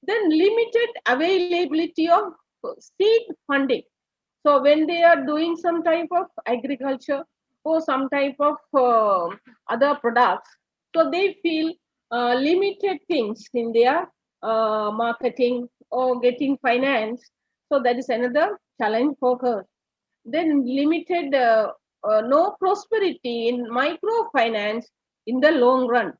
Then limited availability of seed funding. So when they are doing some type of agriculture or some type of other products, so they feel limited things in their marketing or getting finance. So that is another challenge for her. Then limited no prosperity in microfinance in the long run.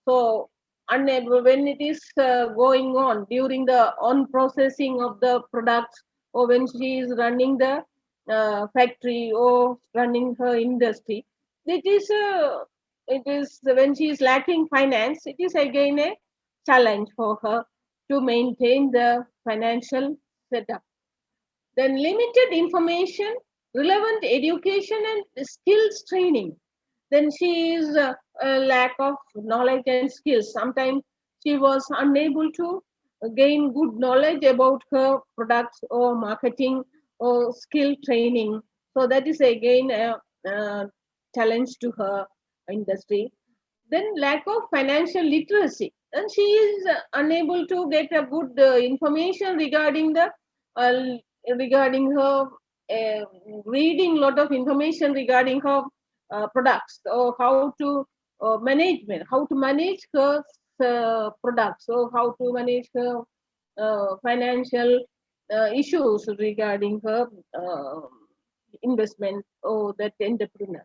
So unable when it is going on during the on processing of the products, or when she is running the factory or running her industry, it is when she is lacking finance, it is again a challenge for her to maintain the financial setup. Then limited information, relevant education and skills training. Then she is a lack of knowledge and skills. Sometimes she was unable to gain good knowledge about her products or marketing or skill training. So that is again a challenge to her industry. Then lack of financial literacy, and she is unable to get a good information uh, regarding her reading lot of information regarding her products, or how to manage her products, or how to manage her financial issues regarding her uh, investment or that entrepreneur.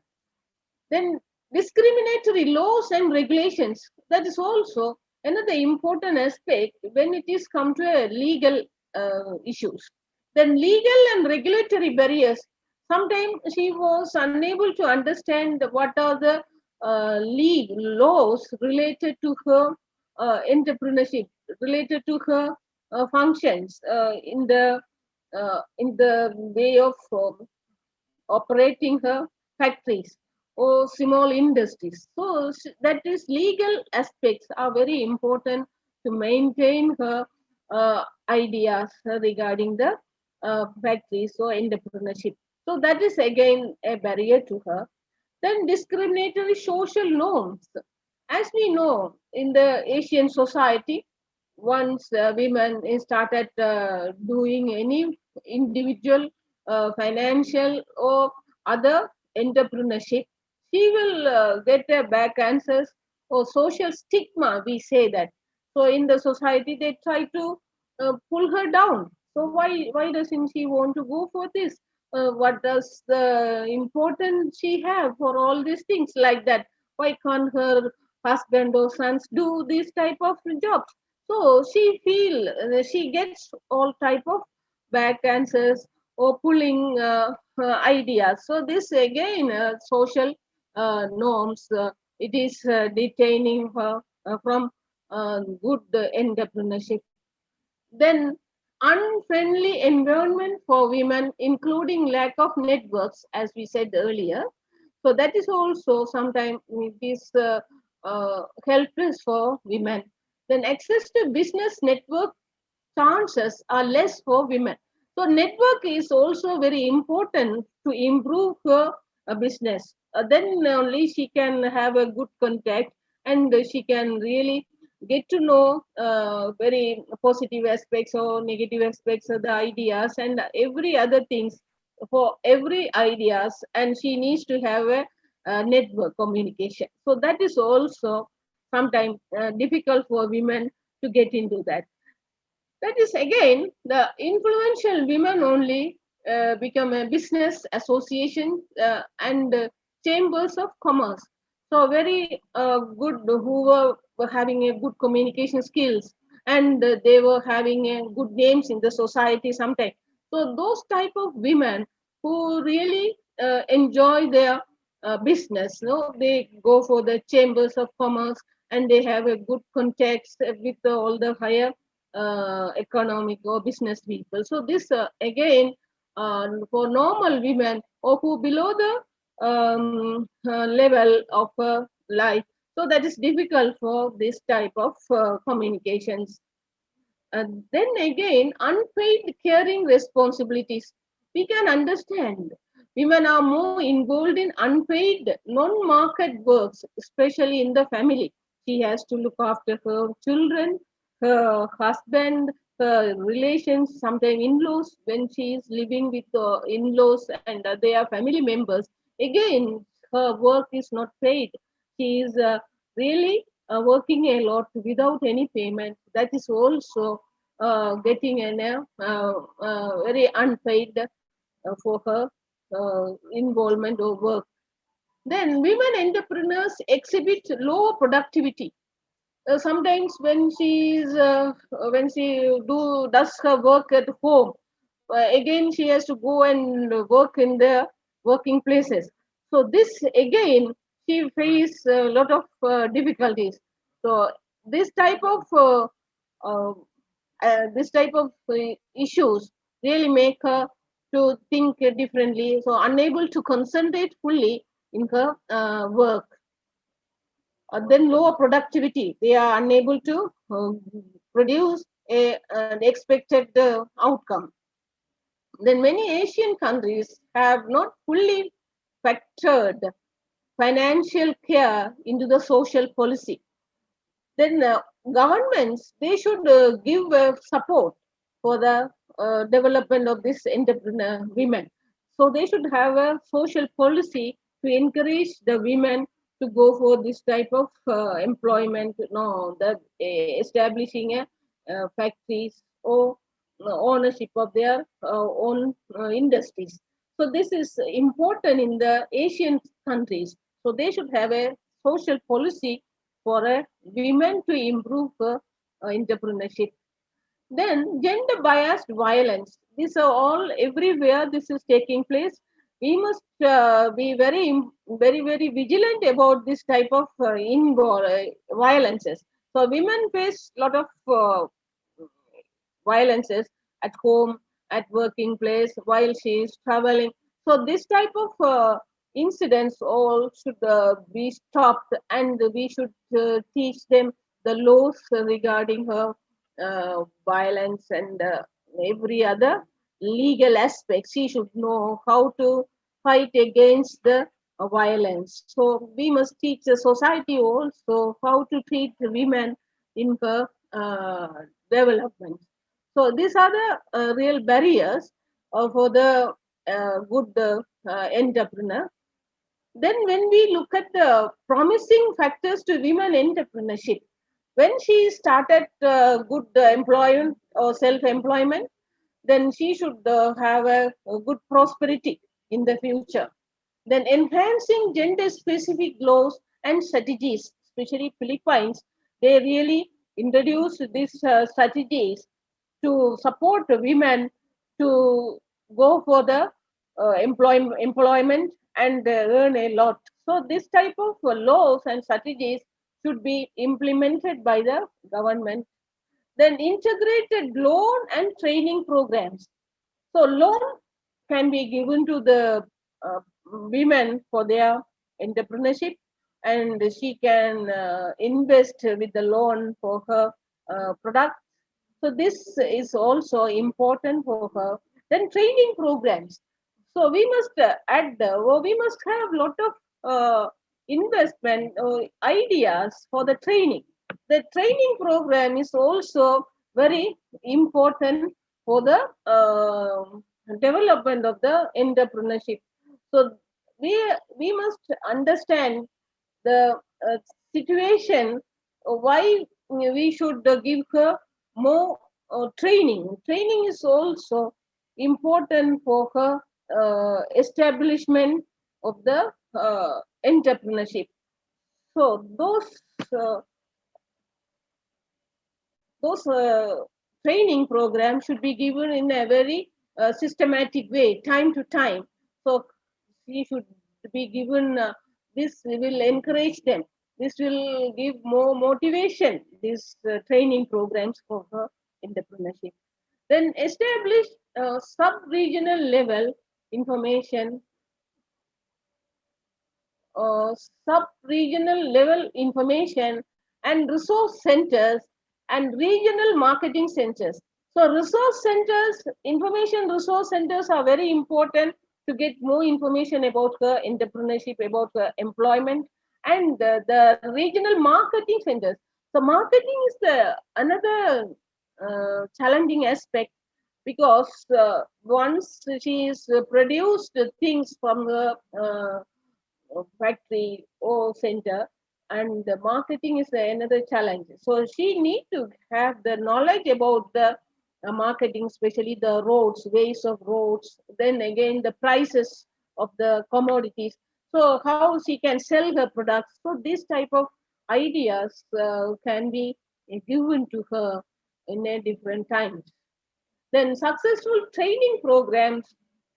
Then discriminatory laws and regulations, that is also another important aspect when it is come to a legal issues. Then legal and regulatory barriers. Sometimes she was unable to understand what are the legal laws related to her entrepreneurship, related to her functions in the way of operating her factories or small industries. So that is legal aspects are very important to maintain her ideas regarding the factories or entrepreneurship. So that is again a barrier to her. Then discriminatory social norms. As we know, in the Asian society, once women started doing any individual financial or other entrepreneurship, she will get a back answers or social stigma, we say that. So in the society, they try to pull her down. So why doesn't she want to go for this? What does the importance she have for all these things like that? Why can't her husband or sons do these type of jobs? So she gets all type of back answers or pulling ideas. So this again social norms. It is detaining her from good entrepreneurship. Then unfriendly environment for women, including lack of networks, as we said earlier. So that is also sometimes it is helpless for women. Then access to business network chances are less for women. So network is also very important to improve her business. Then only she can have a good contact, and she can really get to know very positive aspects or negative aspects of the ideas and every other things for every ideas, and she needs to have a network communication. So that is also sometimes difficult for women to get into that. That is again the influential women only become a business association and chambers of commerce. So very good who were having a good communication skills, and they were having a good names in the society sometimes. So those type of women who really enjoy their business, no, they go for the chambers of commerce, and they have a good context with all the higher economic or business people. So this again for normal women or who below the level of life. So that is difficult for this type of communications. Then again, unpaid caring responsibilities. We can understand women are more involved in unpaid non-market works, especially in the family. She has to look after her children, her husband, her relations, sometimes in-laws, when she is living with in-laws and they are family members, again, her work is not paid. She is really working a lot without any payment. That is also getting an very unpaid for her involvement or work. Then women entrepreneurs exhibit low productivity. Sometimes when she does her work at home, again she has to go and work in the working places. So this again she face a lot of difficulties. So this type of uh, issues really make her to think differently, so unable to concentrate fully in her work. Then lower productivity. They are unable to produce an expected outcome. Then many Asian countries have not fully factored financial care into the social policy. Then governments, they should give support for the development of this entrepreneur women. So they should have a social policy to encourage the women to go for this type of employment, no, the establishing a factories or ownership of their own industries. So this is important in the Asian countries. So they should have a social policy for a women to improve entrepreneurship. Then gender biased violence. These are all everywhere. This is taking place. We must be very vigilant about this type of violences. So women face a lot of violences at home, at working place, while she is traveling. So this type of incidents all should be stopped, and we should teach them the laws regarding her violence and every other legal aspect. She should know how to fight against the violence. So we must teach the society also how to treat the women in her development. So these are the real barriers for the good entrepreneur. Then when we look at the promising factors to women entrepreneurship, when she started good employment or self-employment, then she should have a good prosperity in the future. Then enhancing gender-specific laws and strategies, especially Philippines, they really introduced these strategies to support women to go for the employment and earn a lot. So this type of laws and strategies should be implemented by the government. Then integrated loan and training programs. So loan can be given to the women for their entrepreneurship, and she can invest with the loan for her product. So this is also important for her. Then training programs. So we must we must have lot of investment ideas for the training. The training program is also very important for the development of the entrepreneurship. So we we must understand the situation why we should give her more training. Training is also important for her establishment of the entrepreneurship. So uh, those training programs should be given in a very systematic way, time to time. So she should be given. This will encourage them. This will give more motivation. These training programs for her entrepreneurship. Then establish sub-regional level information, sub-regional level information and resource centers and regional marketing centers. So resource centers, information resource centers are very important to get more information about her entrepreneurship, about her employment, and the regional marketing centers. So marketing is the another challenging aspect, because once she is produced things from the factory or center, and the marketing is another challenge. So she need to have the knowledge about the marketing, especially the roads, ways of roads, then again the prices of the commodities, so how she can sell her products. So this type of ideas can be given to her in a different times. Then successful training programs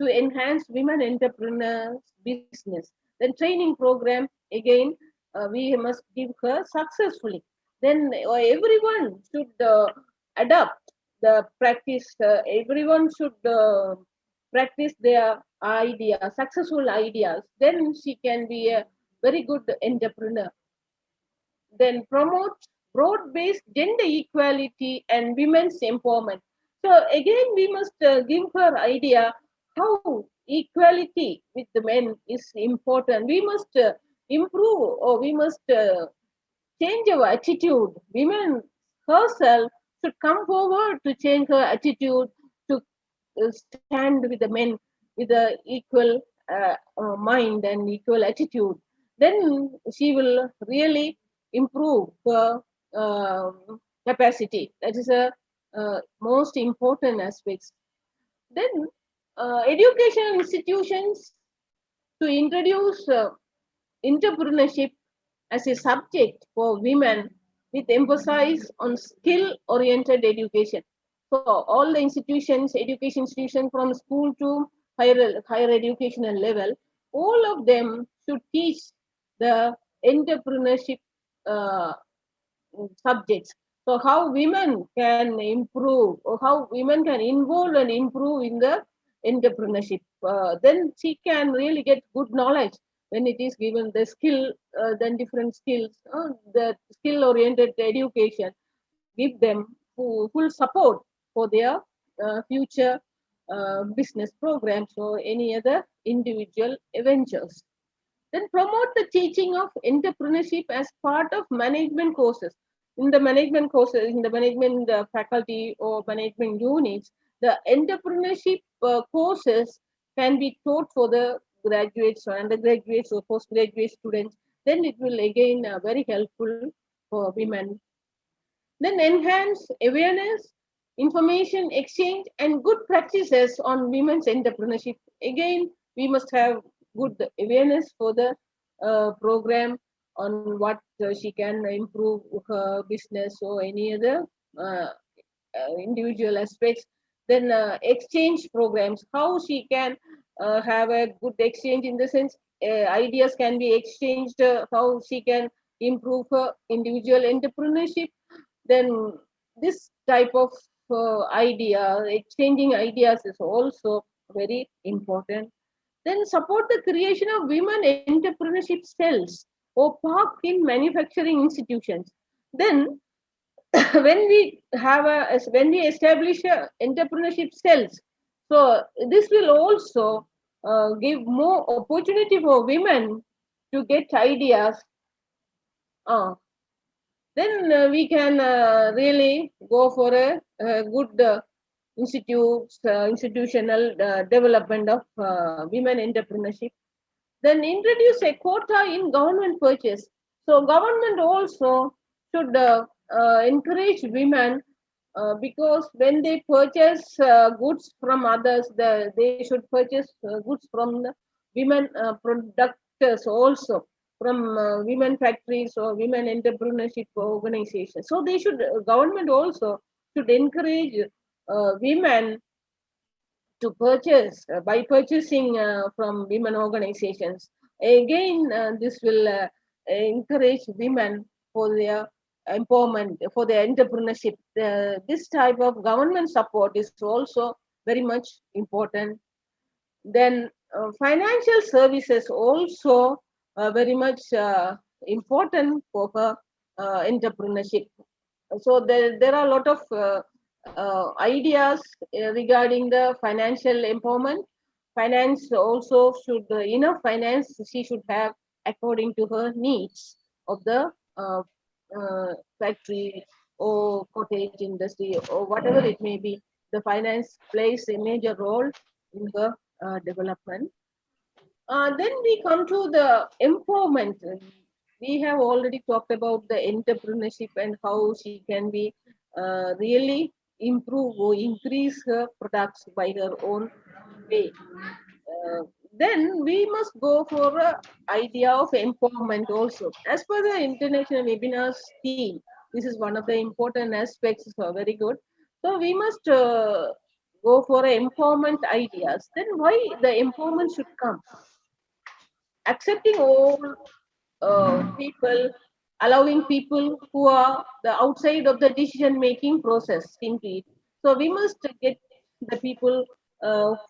to enhance women entrepreneurs business. Then training program again, we must give her successfully. Then everyone should adapt the practice. Everyone should practice their ideas, successful ideas. Then she can be a very good entrepreneur. Then promote broad-based gender equality and women's empowerment. So again, we must give her idea how equality with the men is important. We must improve, or we must change our attitude. Women herself should come forward to change her attitude, to stand with the men with a equal mind and equal attitude. Then she will really improve her capacity. That is a most important aspect. Then educational institutions to introduce entrepreneurship as a subject for women, with emphasis on skill oriented education. So all the institutions, education institutions from school to higher educational level, all of them should teach the entrepreneurship uh, subjects. So how women can improve, or how women can involve and improve in the entrepreneurship. Then she can really get good knowledge when it is given the skill, then different skills, the skill-oriented education, give them full support for their future business programs or any other individual ventures. Then promote the teaching of entrepreneurship as part of management courses. In the management courses, in the management faculty or management units, the entrepreneurship courses can be taught for the graduates or undergraduates or postgraduate students. Then it will again very helpful for women. Then enhance awareness, information exchange, and good practices on women's entrepreneurship. Again, we must have good awareness for the program on what she can improve her business or any other uh, individual aspects. Then exchange programs, how she can have a good exchange, in the sense ideas can be exchanged, how she can improve her individual entrepreneurship. Then this type of idea, exchanging ideas, is also very important. Then support the creation of women entrepreneurship cells or park in manufacturing institutions. Then when we have a when we establish a entrepreneurship cells, so this will also give more opportunity for women to get ideas. uh, then we can really go for a good institutional development of women entrepreneurship. Then introduce a quota in government purchase. So government also should encourage women, because when they purchase goods from others, they should purchase goods from the women producers also, from women factories or women entrepreneurship organizations. So they should, government also should encourage women to purchase by purchasing from women organizations. Again, this will encourage women for their empowerment, for their entrepreneurship. This type of government support is also very much important. Then financial services also very much important for her entrepreneurship. So there are a lot of ideas regarding the financial empowerment. Finance also should, enough finance she should have according to her needs of the factory or cottage industry or whatever it may be, the finance plays a major role in the development. Then we come to the empowerment. We have already talked about the entrepreneurship and how she can be really improve or increase her products by her own way. Uh, then we must go for a idea of empowerment also. As per the international webinars team, this is one of the important aspects. So very good. So we must go for empowerment ideas. Then why the empowerment should come? Accepting all people, allowing people who are the outside of the decision making process into it. So we must get the people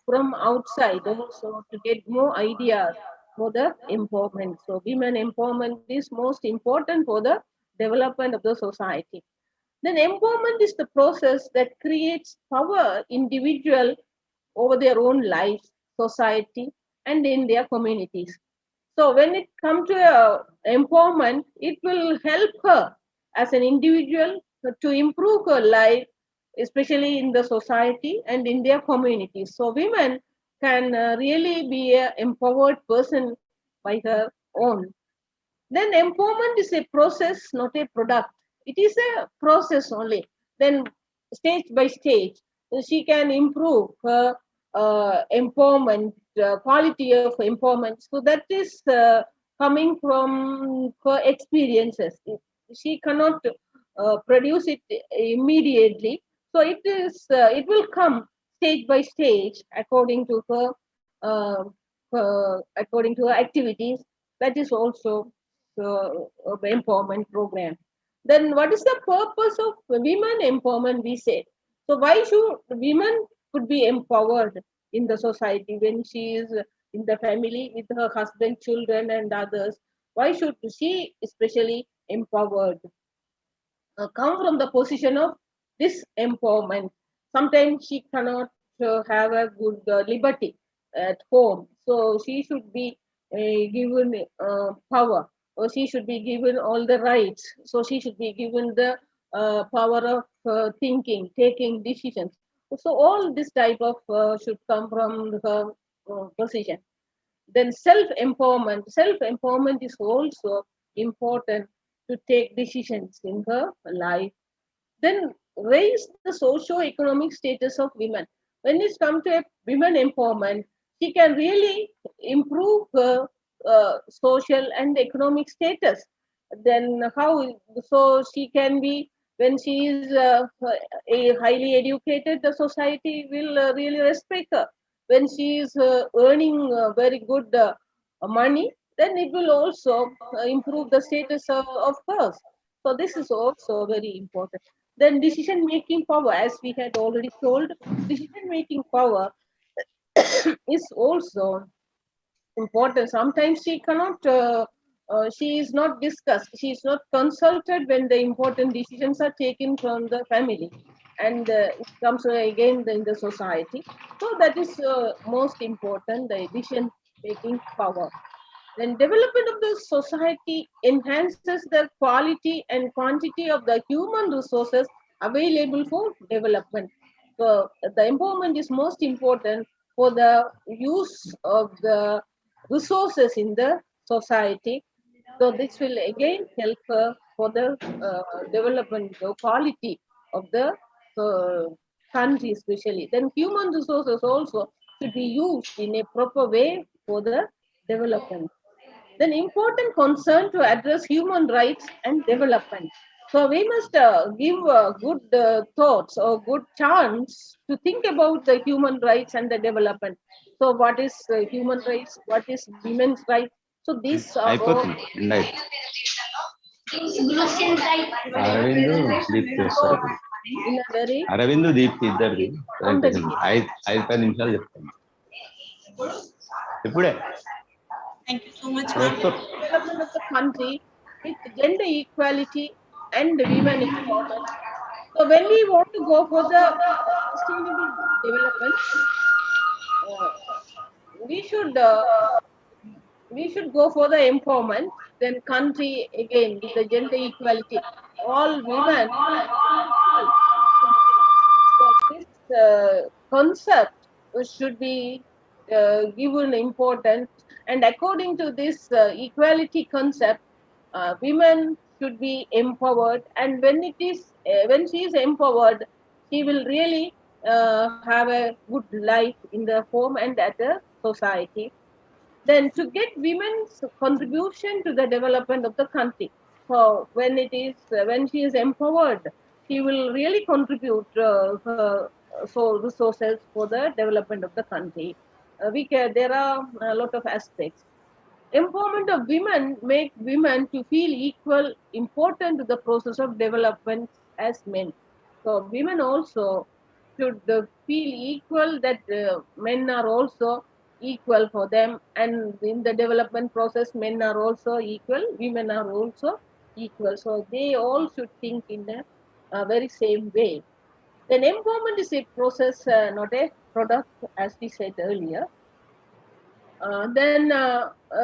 from outside also to get more ideas for the empowerment. So women empowerment is most important for the development of the society. Then empowerment is the process that creates power individual over their own lives, society, and in their communities. So when it comes to empowerment, it will help her as an individual to improve her life, especially in the society and in their communities. So women can really be an empowered person by her own. Then empowerment is a process, not a product. It is a process only. Then stage by stage, she can improve her empowerment, quality of empowerment. So that is coming from her experiences. She cannot produce it immediately. So it will come stage by stage according to her activities. That is also empowerment program. Then what is the purpose of women empowerment? We said. So why should women could be empowered in the society when she is in the family with her husband, children, and others? Why should she especially empowered? Come from the position of this empowerment. Sometimes she cannot have a good liberty at home, so she should be given power, or she should be given all the rights. So she should be given the power of thinking, taking decisions. So all this type of should come from her position. Then self empowerment is also important to take decisions in her life. Then raise the socio-economic status of women. When it comes to women empowerment, she can really improve her social and economic status. Then how? So she can be, when she is a highly educated, the society will really respect her. When she is earning very good money, then it will also improve the status of hers. So this is also very important. Then decision making power, as we had already told, decision making power is also important. Sometimes she cannot, she is not discussed, she is not consulted when the important decisions are taken from the family, and it comes again in the society. So that is most important, the decision making power. Then development of the society enhances the quality and quantity of the human resources available for development. So the empowerment is most important for the use of the resources in the society. So this will again help for the development, the quality of the uh, country especially. Then human resources also should be used in a proper way for the development. Then important concern to address human rights and development. So we must give good thoughts or good chance to think about the human rights and the development. So what is human rights? What is women's rights? So these are all అయిపోతుంది end అయిపోతుంది అరవింద్ దీప్తి వస్తారు thought in a very Arvind Deepti ఇద్దరిది content. Presentation 5 నిమిషాలు చెప్తాను ఇప్పుడే Thank you so much, ma'am. వస్తారు Development of the country with gender equality and women empowerment. So when we want to go for the sustainable development, uh, we should uh, we should go for the empowerment. Then country again with the gender equality, all women. So this concept should be given importance, and according to this equality concept, women should be empowered, and when she is empowered, she will really have a good life in the home and at the society. Then to get women's contribution to the development of the country. So when she is empowered, she will really contribute resources for the development of the country. There are a lot of aspects. Empowerment of women make women to feel equal important to the process of development as men. So women also should feel equal, that men are also equal for them, and in the development process men are also equal, women are also equal, so they all should think in a very same way. Then empowerment is a process, not a product, as we said earlier. Then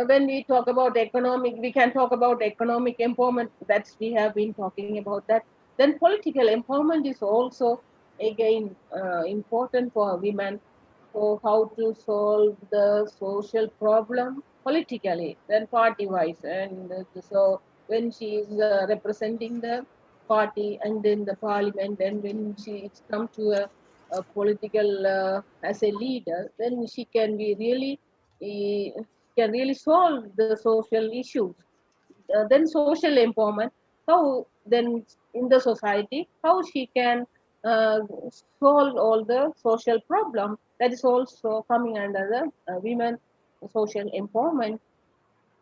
when we talk about economic, we can talk about economic empowerment. That's we have been talking about that. Then political empowerment is also again important for women. So how to solve the social problem politically, then party wise, and so when she is representing the party and in the parliament, and when she comes to a political as a leader, then she can be really eh, can really solve the social issues. Then social empowerment, how then in the society, how she can uh, solve all the social problem, that is also coming under the women social empowerment.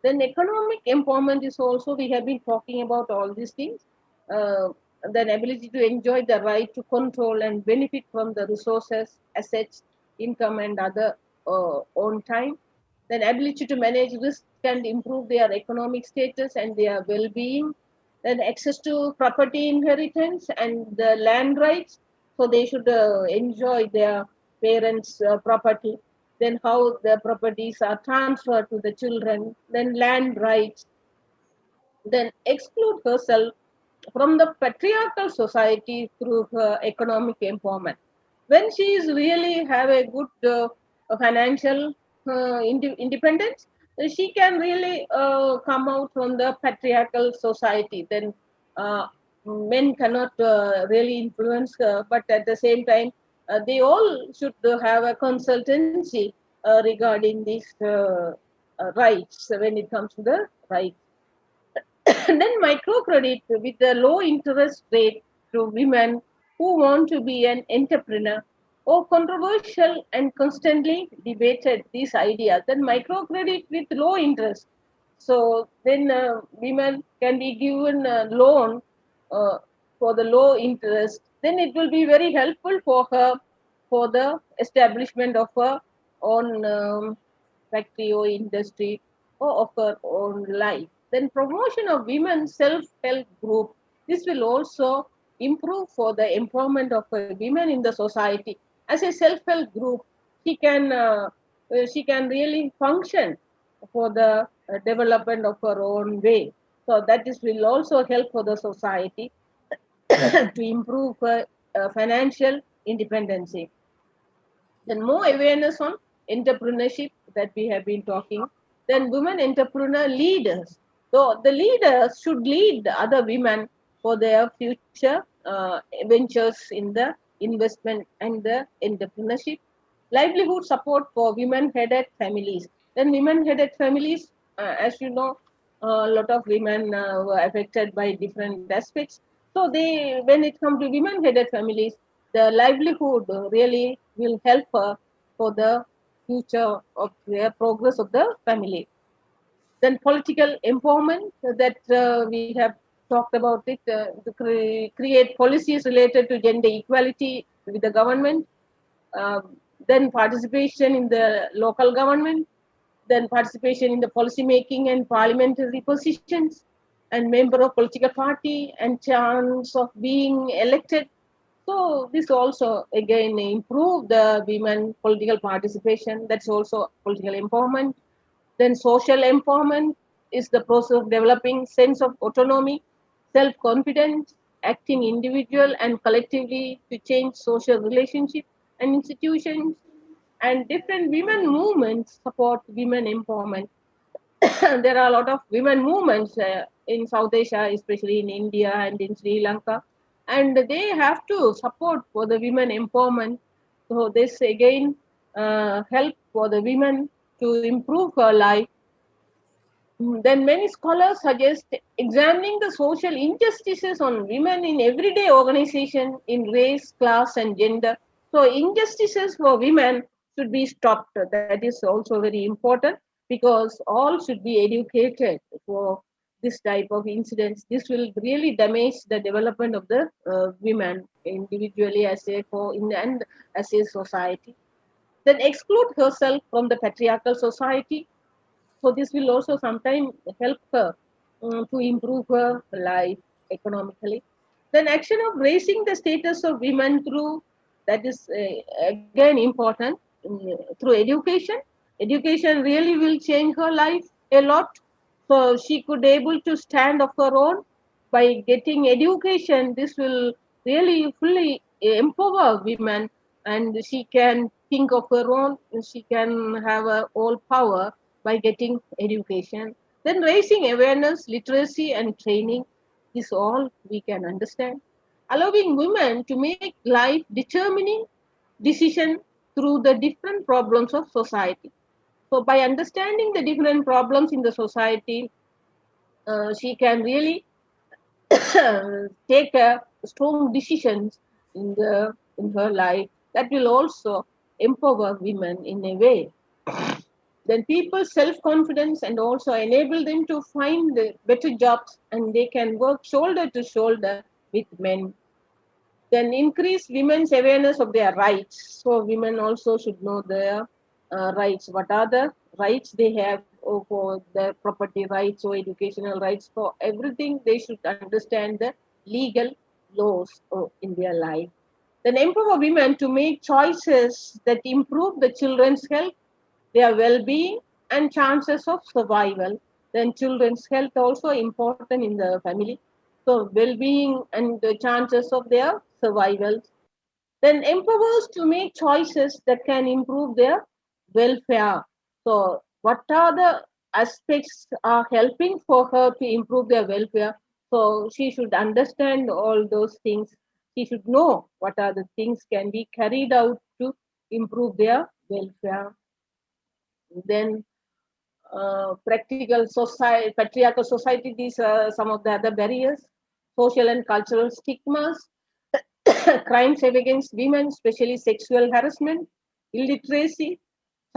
Then economic empowerment is also, we have been talking about all these things. Uh, then ability to enjoy the right to control and benefit from the resources, assets, income, and other own time. Then ability to manage risk and improve their economic status and their well-being. Then access to property inheritance and the land rights. So they should enjoy their parents' property. Then how the properties are transferred to the children. Then land rights. Then exclude herself from the patriarchal society through her economic empowerment. When she is really have a good financial independence, she can really come out from the patriarchal society. Then uh, men cannot really influence her, but at the same time, they all should have a consultancy regarding these rights when it comes to the rights. And then microcredit with the low interest rate to women who want to be an entrepreneur, or controversial and constantly debated these ideas. Then microcredit with low interest. So then women can be given a loan uh, for the low interest. Then it will be very helpful for her for the establishment of her own factory or industry or of her own life. Then promotion of women's self-help group. This will also improve for the empowerment of women in the society. As a self-help group, she can really function for the development of her own way. So that is will also help for the society to improve financial independency. Then more awareness on entrepreneurship that we have been talking. Then women entrepreneur leaders. So the leaders should lead other women for their future ventures in the investment and the entrepreneurship. Livelihood support for women-headed families. Then women-headed families, as you know, a lot of women were affected by different aspects. So when it comes to women-headed families, the livelihood really will help her for the future of the progress of the family. Then political empowerment that we have talked about it, to create policies related to gender equality with the government. Then participation in the local government, then participation in the policy making and parliamentary positions, and member of political party and chance of being elected. So this also again improve the women political participation. That's also political empowerment. Then social empowerment. is the process of developing sense of autonomy, self-confidence, acting individual and collectively to change social relationships and institutions. And different women movements support women empowerment. There are a lot of women movements in South Asia, especially in India and in Sri Lanka, and they have to support for the women empowerment. So this again help for the women to improve her life. Then many scholars suggest examining the social injustices on women in everyday organization in race, class, and gender. So injustices for women should be stopped. That is also very important because all should be educated for this type of incidents. This will really damage the development of the women individually as a for in and as a society. Then exclude herself from the patriarchal society, so this will also sometimes help her to improve her life economically. Then action of raising the status of women through, that is again important, through education. Education really will change her life a lot. So she could able to stand of her own by getting education. This will really fully empower women, and she can think of her own. She can have her all power by getting education. Then raising awareness, literacy, and training is all we can understand. Allowing women to make life determining decision through the different problems of society. So by understanding the different problems in the society, she can really take strong decisions in her life that will also empower women in a way. Then people's self-confidence and also enable them to find better jobs, and they can work shoulder to shoulder with men. Then increase women's awareness of their rights. So women also should know their rights. What are the rights they have for their property rights or educational rights? For everything, they should understand the legal laws in their life. Then empower women to make choices that improve the children's health, their well-being, and chances of survival. Then children's health also important in the family. So well-being and the chances of their survival. Then empowers to make choices that can improve their welfare. So what are the aspects are helping for her to improve their welfare? So she should understand all those things. She should know what are the things can be carried out to improve their welfare. Then practical society, patriarchal society, these are some of the other barriers. Social and cultural stigmas, crimes against women, especially sexual harassment, illiteracy,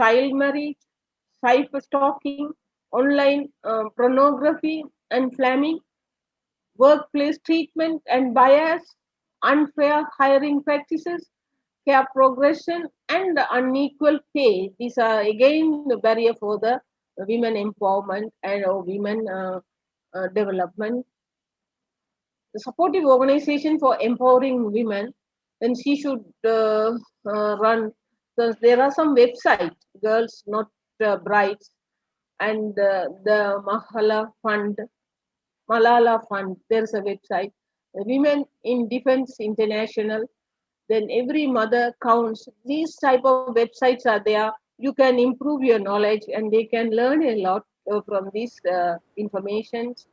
child marriage, cyber stalking, online pornography and flaming, workplace treatment and bias, unfair hiring practices, care progression, and unequal pay. These are again the barrier for the women empowerment and women development. The supportive organization for empowering women, then she should run. So there are some websites, Girls Not Brides, and the Malala Fund. There's a website. Women in Defense International. Then every mother counts. These type of websites are there. You can improve your knowledge, and they can learn a lot from these informations.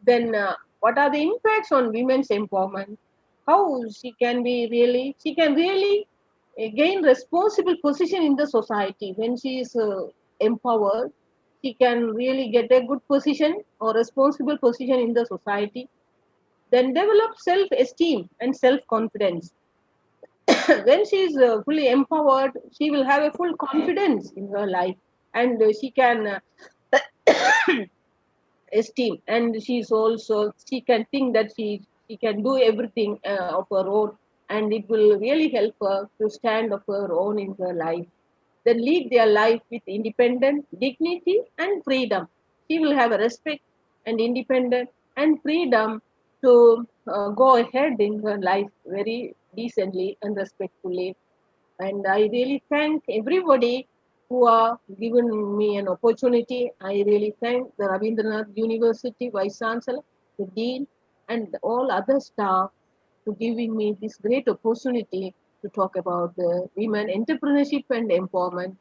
Then what are the impacts on women's empowerment? How she can really gain responsible position in the society when she is empowered. She can really get a good position or responsible position in the society. Then develop self-esteem and self-confidence. When she is fully empowered, she will have a full confidence in her life, and she can esteem, and she's also she can think that she can do everything of her own, and it will really help her to stand of her own in her life. Then lead their life with independent dignity and freedom. She will have a respect and independent and freedom to go ahead in her life very decently and respectfully. And I really thank everybody who are giving me an opportunity. I really thank the Rabindranath University Vice Chancellor, the Dean, and all other staff to giving me this great opportunity to talk about the women entrepreneurship and empowerment.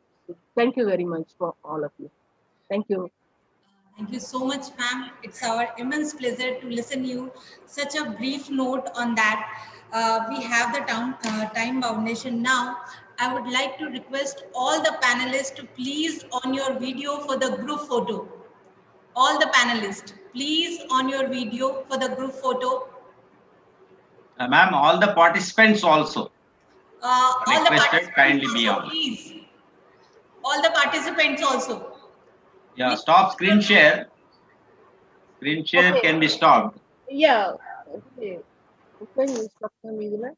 Thank you very much for all of you. Thank you. Thank you so much, ma'am. It's our immense pleasure to listen you such a brief note on that. We have the time foundation now. I would like to request all the panelists to please on your video for the group photo. All the panelists, please on your video for the group photo. Ma'am, all the participants also. All the Requested, participants kindly be also, on. please. All the participants also. Yeah, stop screen share. Screen share Okay. can be stopped. Yeah. Okay. When you stop the video,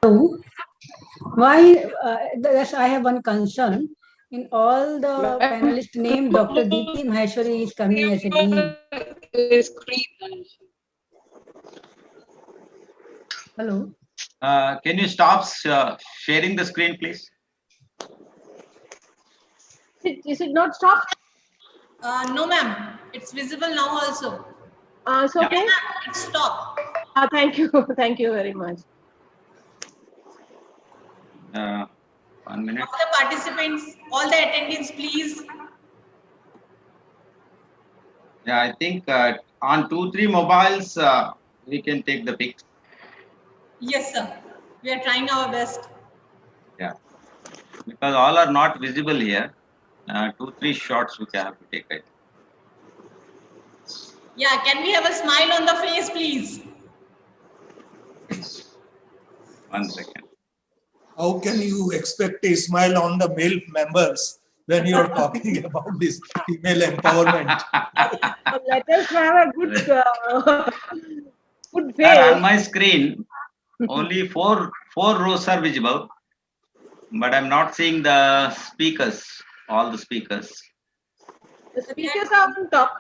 So, why, yes, I have one concern. In all the panelists name, Dr. Deepti Maheshwari is coming as a name. Hello. Can you stop sharing the screen, please? Is it not stopped? No, ma'am. It's visible now also. It's okay. It's stopped. Thank you. Thank you very much. 1 minute. All the participants, all the attendees, please. Yeah, I think on 2-3 mobiles, we can take the pics. Yes, sir. We are trying our best. Yeah, because all are not visible here. 2-3 shots we can have to take it. Yeah, can we have a smile on the face, please? 1 second. How can you expect a smile on the male members when you're talking about this female empowerment? Let us have a good, good Sir, face. on my screen, only four rows are visible, but I'm not seeing the speakers, all the speakers. The speakers are on top.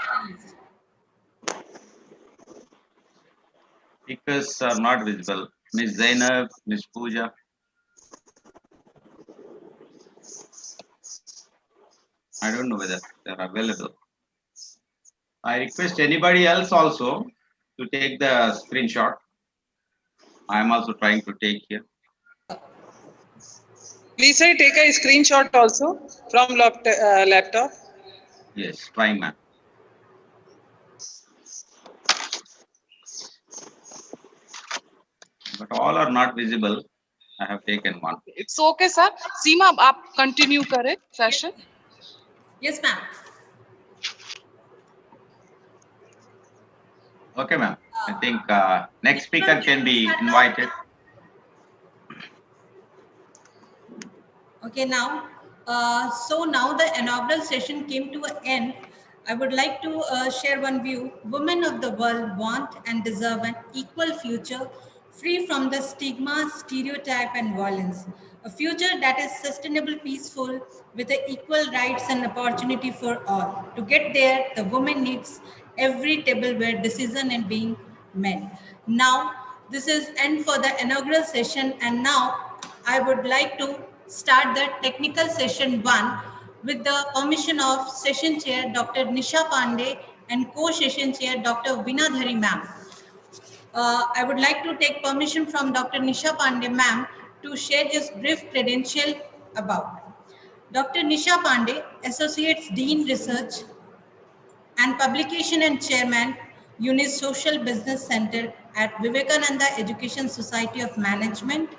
Speakers are not visible. Miss Zainab, Miss Pooja. I don't know whether they're available. I request anybody else also to take the screenshot. I am also trying to take here. Please, sir, take a screenshot also from laptop. Yes, trying, ma'am. But all are not visible. I have taken one. It's okay, sir. Seema, आप continue करें session. Yes, ma'am. Okay, ma'am. I think next speaker can be invited. Okay, now, so now the inaugural session came to an end. I would like to share one view. Women of the world want and deserve an equal future, free from the stigma, stereotype, and violence. A future that is sustainable, peaceful, with equal rights and opportunity for all. To get there, the woman needs every table where decision and being made. Now, this is end for the inaugural session, and now I would like to start the technical session 1 with the permission of session chair Dr. Nisha Pandey and co-session chair Dr. Vinadhari ma'am. I would like to take permission from Dr. Nisha Pandey ma'am to share his brief credential about. Dr. Nisha Pandey, Associate Dean Research and Publication and Chairman, UNIS Social Business Center at Vivekananda Education Society of Management.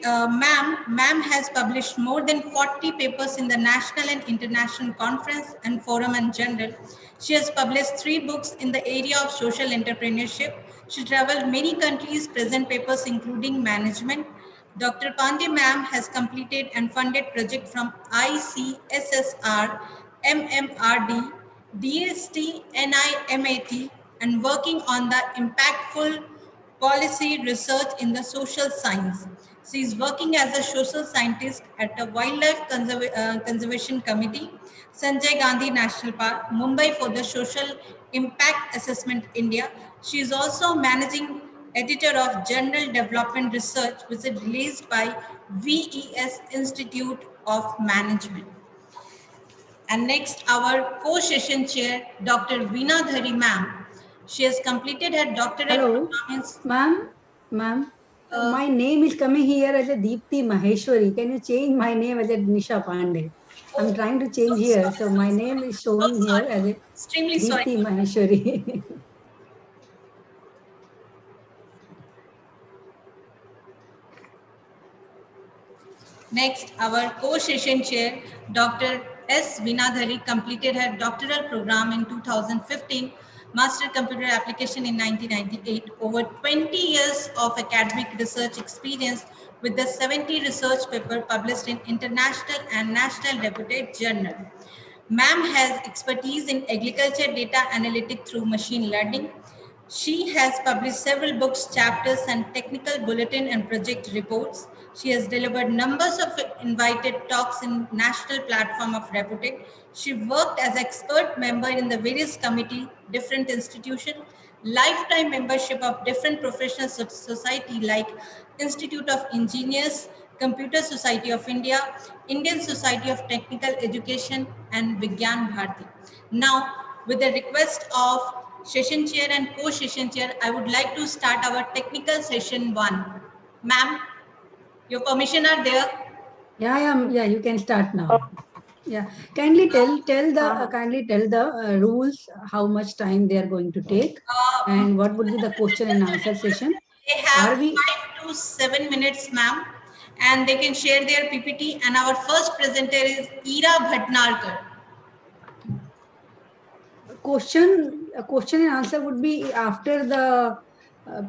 Ma'am has published more than 40 papers in the national and international conference and forum in general. She has published 3 books in the area of social entrepreneurship. She traveled many countries, present papers including management. Dr. Pandey ma'am has completed and funded project from ICSSR, MMRD, DST, NIMAT, and working on the impactful policy research in the social science. She is working as a social scientist at the Wildlife Conservation Committee, Sanjay Gandhi National Park, Mumbai for the Social Impact Assessment India. She is also managing editor of Journal Development Research, which is released by VES Institute of Management. And next, our co-session chair, Dr. Veena Dhari ma'am. She has completed her doctorate Hello, performance. ma'am, my name is coming here as a Deepti Maheshwari. Can you change my name as a Nisha Pandey? I'm trying to change here, so my name is showing here as a Extremely sorry. Deepti Maheshwari. Next, our co-session chair, Dr. S. Vinadhari, completed her doctoral program in 2015, Master Computer Application in 1998, over 20 years of academic research experience with the 70 research paper published in international and national reputed journal. Ma'am has expertise in agriculture data analytics through machine learning. She has published several books, chapters, and technical bulletin and project reports. She has delivered numbers of invited talks in national platform of reputed. She worked as expert member in the various committee, different institutions, lifetime membership of different professional society like Institute of Engineers, Computer Society of India, Indian Society of Technical Education, and Vigyan Bharati. Now, with the request of session chair and co-session chair, I would like to start our technical session 1. Ma'am, your permission are there? Yeah, you can start now. Yeah, kindly tell the rules, how much time they are going to take, and what would be the question and answer session. They have Are we 5 to 7 minutes, ma'am, and they can share their PPT. And our first presenter is Ira Bhatnarkar. a question and answer would be after the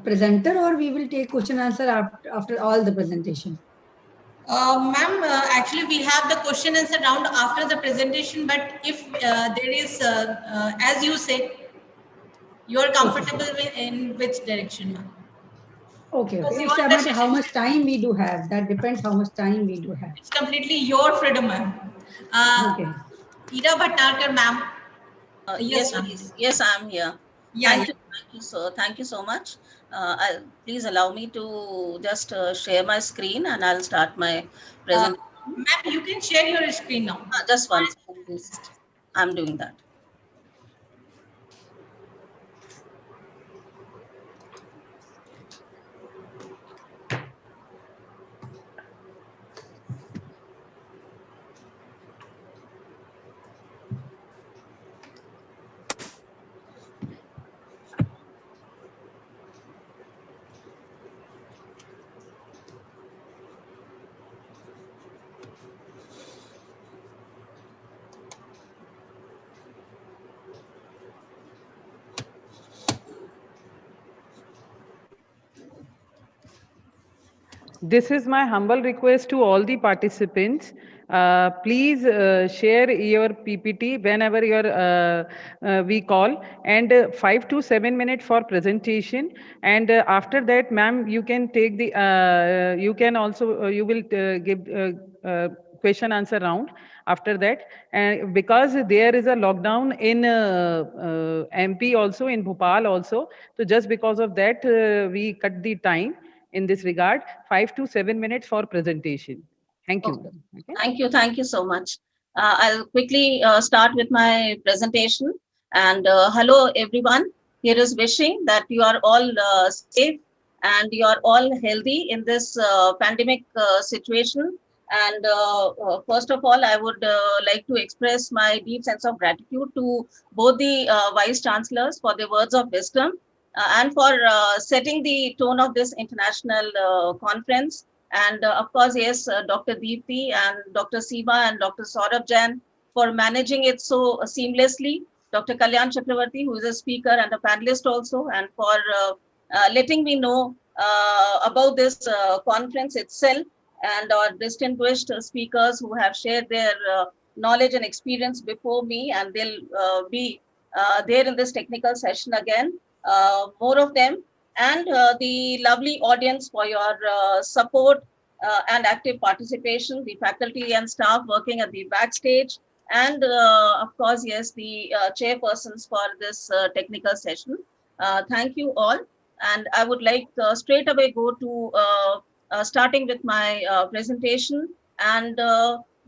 presenter, or we will take question and answer after all the presentation? Ma'am, actually we have the question answer round after the presentation, but if there is, as you said, you are comfortable with in which direction, ma'am? Okay. Because It's your a matter how decision. much time we do have. That depends how much time we do have. It's completely your freedom, ma'am. Okay. Ira Bhatnarkar, ma'am. Yes, ma'am. please. Yes, I'm here. Yeah, Thank you, sir. Thank you so much. Please allow me to just share my screen and I'll start my presentation. Ma'am, you can share your screen now. Just one second, please. I'm doing that. This is my humble request to all the participants. Please share your PPT whenever we call, and 5 to 7 minutes for presentation. And after that, ma'am, you can take the, you can also, you will give question answer round after that. And because there is a lockdown in MP also, in Bhopal also, so just because of that, we cut the time in this regard, 5 to 7 minutes for presentation. Thank you. Okay. Thank you so much. I'll quickly start with my presentation. And hello, everyone. Here is wishing that you are all safe and you are all healthy in this pandemic situation. And first of all, I would like to express my deep sense of gratitude to both the Vice Chancellors for their words of wisdom and for setting the tone of this international conference. And of course, yes, Dr. Deepti and Dr. Seema and Dr. Saurabh Jain for managing it so seamlessly. Dr. Kalyan Chakravarti, who is a speaker and a panelist also, and for letting me know about this conference itself, and our distinguished speakers who have shared their knowledge and experience before me, and they'll be there in this technical session again, more of them, and the lovely audience for your support and active participation, the faculty and staff working at the backstage, and of course, yes, the chairpersons for this technical session. Thank you all. And I would like straight away go to starting with my presentation. And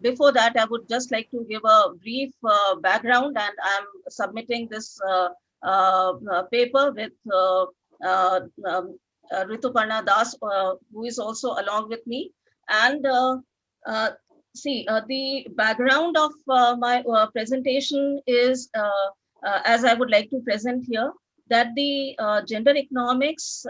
before that, I would just like to give a brief background, and I'm submitting this paper with Rituparna Das, who is also along with me. And the background of my presentation is, as I would like to present here, that the gender economics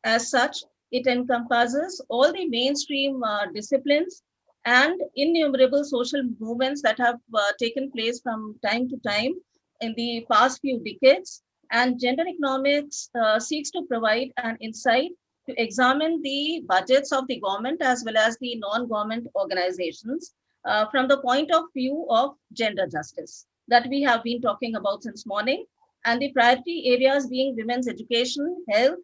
as such, it encompasses all the mainstream disciplines and innumerable social movements that have taken place from time to time in the past few decades. And gender economics seeks to provide an insight to examine the budgets of the government as well as the non-government organizations from the point of view of gender justice that we have been talking about since morning, and the priority areas being women's education, health,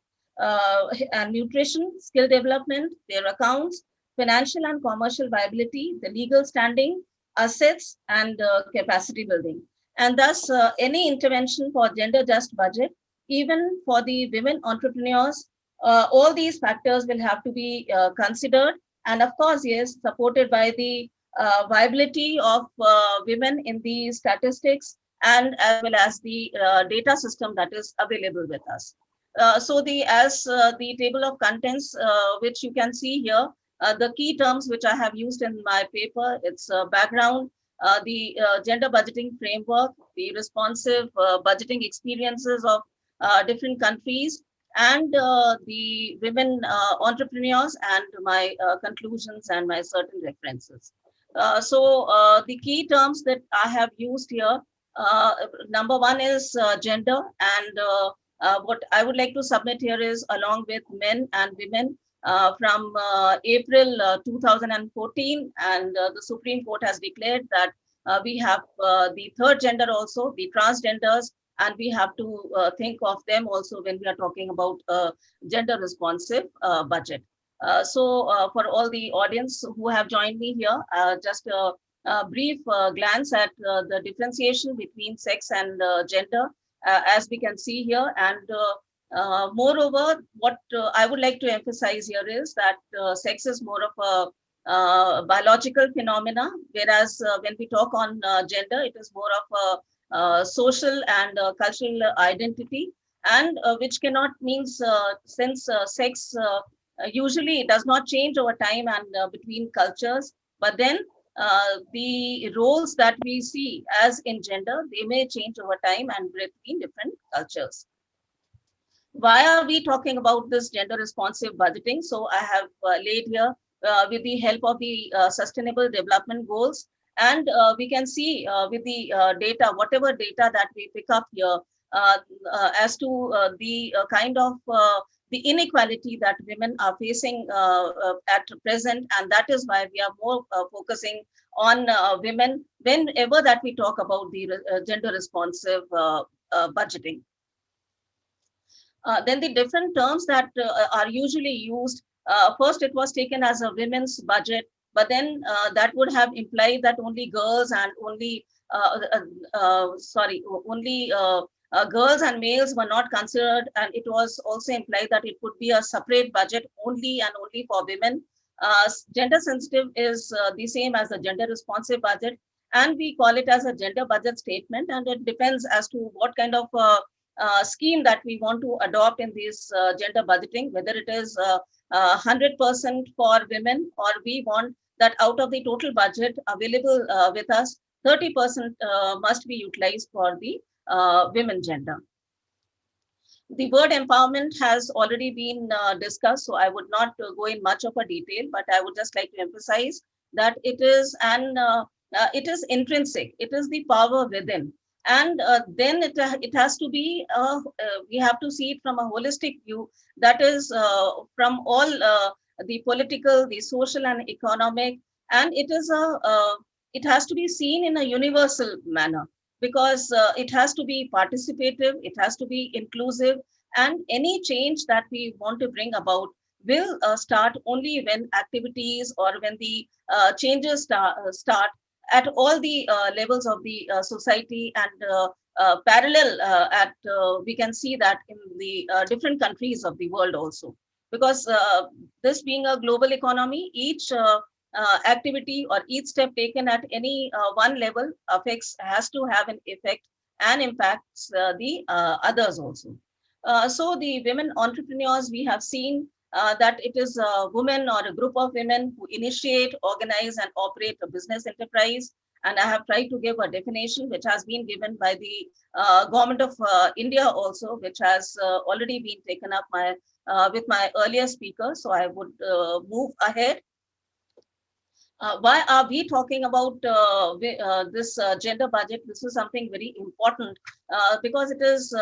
and nutrition, skill development, their accounts, financial and commercial viability, the legal standing, assets, and capacity building. And thus, any intervention for gender just budget, even for the women entrepreneurs, all these factors will have to be considered. And of course, yes, supported by the viability of women in the statistics and as well as the data system that is available with us. So the table of contents, which you can see here, the key terms which I have used in my paper, it's background, the gender budgeting framework, the responsive budgeting experiences of different countries, and the women entrepreneurs, and my conclusions and my certain references. The key terms that I have used here, number one is gender, and what I would like to submit here is along with men and women from April 2014, and the Supreme Court has declared that we have the third gender also, the transgenders, and we have to think of them also when we are talking about gender responsive budget. For all the audience who have joined me here, just a brief glance at the differentiation between sex and gender, as we can see here. And moreover, what I would like to emphasize here is that sex is more of a biological phenomena, whereas when we talk on gender, it is more of a social and cultural identity, and which cannot means, since sex usually does not change over time and between cultures, but then the roles that we see as in gender, they may change over time and between different cultures. Why are we talking about this gender responsive budgeting? So I have laid here with the help of the Sustainable Development Goals, and we can see with the data, whatever data that we pick up here, as to the kind of the inequality that women are facing at present, and that is why we are more focusing on women whenever that we talk about the gender responsive budgeting. Then the different terms that are usually used, first it was taken as a women's budget, but then that would have implied that only girls and only, girls and males were not considered, and it was also implied that it would be a separate budget only and only for women. Gender sensitive is the same as the gender responsive budget, and we call it as a gender budget statement, and it depends as to what kind of scheme that we want to adopt in this gender budgeting, whether it is 100% for women, or we want that out of the total budget available with us, 30% must be utilized for the women gender. The word empowerment has already been discussed, so I would not go in much of a detail, but I would just like to emphasize that it is it is intrinsic. It is the power within, and then it has to be. We have to see it from a holistic view. That is from all the political, the social, and economic, and it is it has to be seen in a universal manner, because it has to be participative, it has to be inclusive, and any change that we want to bring about will start only when activities or when the changes start at all the levels of the society, and parallel we can see that in the different countries of the world also, because this being a global economy, each activity or each step taken at any one level has to have an effect and impacts the others also. So the women entrepreneurs, we have seen that it is a woman or a group of women who initiate, organize, and operate a business enterprise. And I have tried to give a definition which has been given by the government of India also, which has already been taken up with my earlier speaker. So I would move ahead. Why are we talking about this gender budget? This is something very important because it is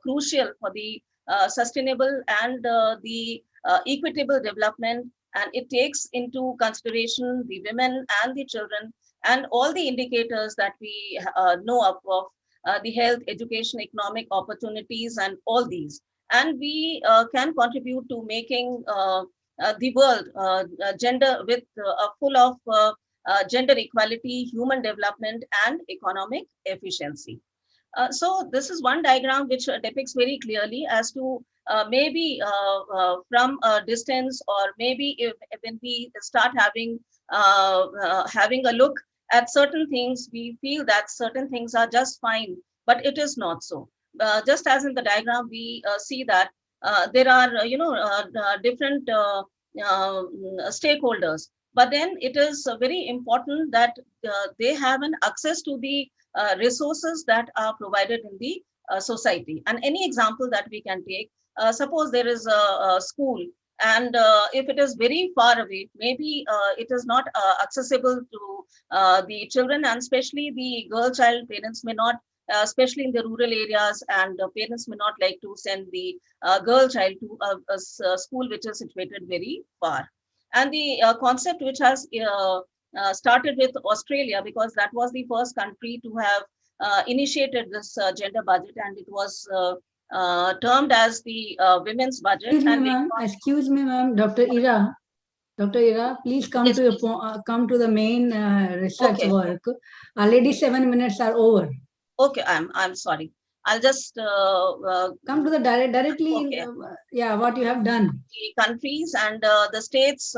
crucial for the sustainable and the equitable development, and it takes into consideration the women and the children and all the indicators that we know of the health, education, economic opportunities, and all these. And we can contribute to making the world gender with full of gender equality, human development, and economic efficiency. So this is one diagram which depicts very clearly as to maybe from a distance, or maybe when we start having a look at certain things, we feel that certain things are just fine, but it is not so. Just as in the diagram, we see that there are different stakeholders, but then it is very important that they have an access to the resources that are provided in the society. And any example that we can take, suppose there is a school, and if it is very far away, maybe it is not accessible to the children, and especially the girl child parents may not, especially in the rural areas, and parents may not like to send the girl child to a school which is situated very far. And the concept which has started with Australia, because that was the first country to have initiated this gender budget, and it was termed as the women's budget. Excuse me, ma'am, Dr. Ira. Dr. Ira, please come Yes, to your come to the main research work. Already 7 minutes are over. Okay, I'm sorry. I'll just come to the directly. Okay. Yeah, what you have done. The countries and the states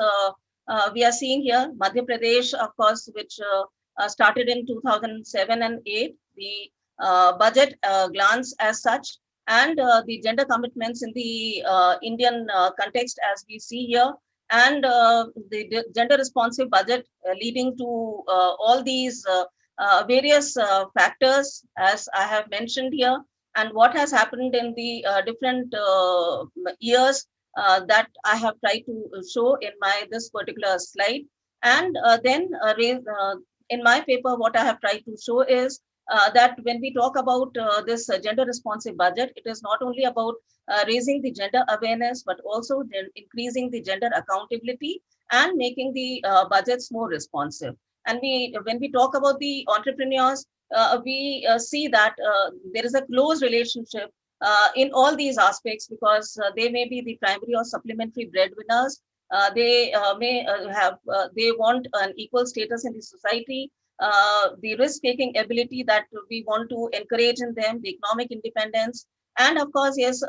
we are seeing here. Madhya Pradesh, of course, which started in 2007 and 8. The budget glance as such, and the gender commitments in the Indian context as we see here, and the gender responsive budget leading to all these various factors, as I have mentioned here, and what has happened in the different years that I have tried to show in this particular slide. And then in my paper, what I have tried to show is that when we talk about this gender responsive budget, it is not only about raising the gender awareness, but also increasing the gender accountability and making the budgets more responsive. And when we talk about the entrepreneurs, we see that there is a close relationship in all these aspects, because they may be the primary or supplementary breadwinners. They may they want an equal status in the society, the risk-taking ability that we want to encourage in them, the economic independence, and of course, yes,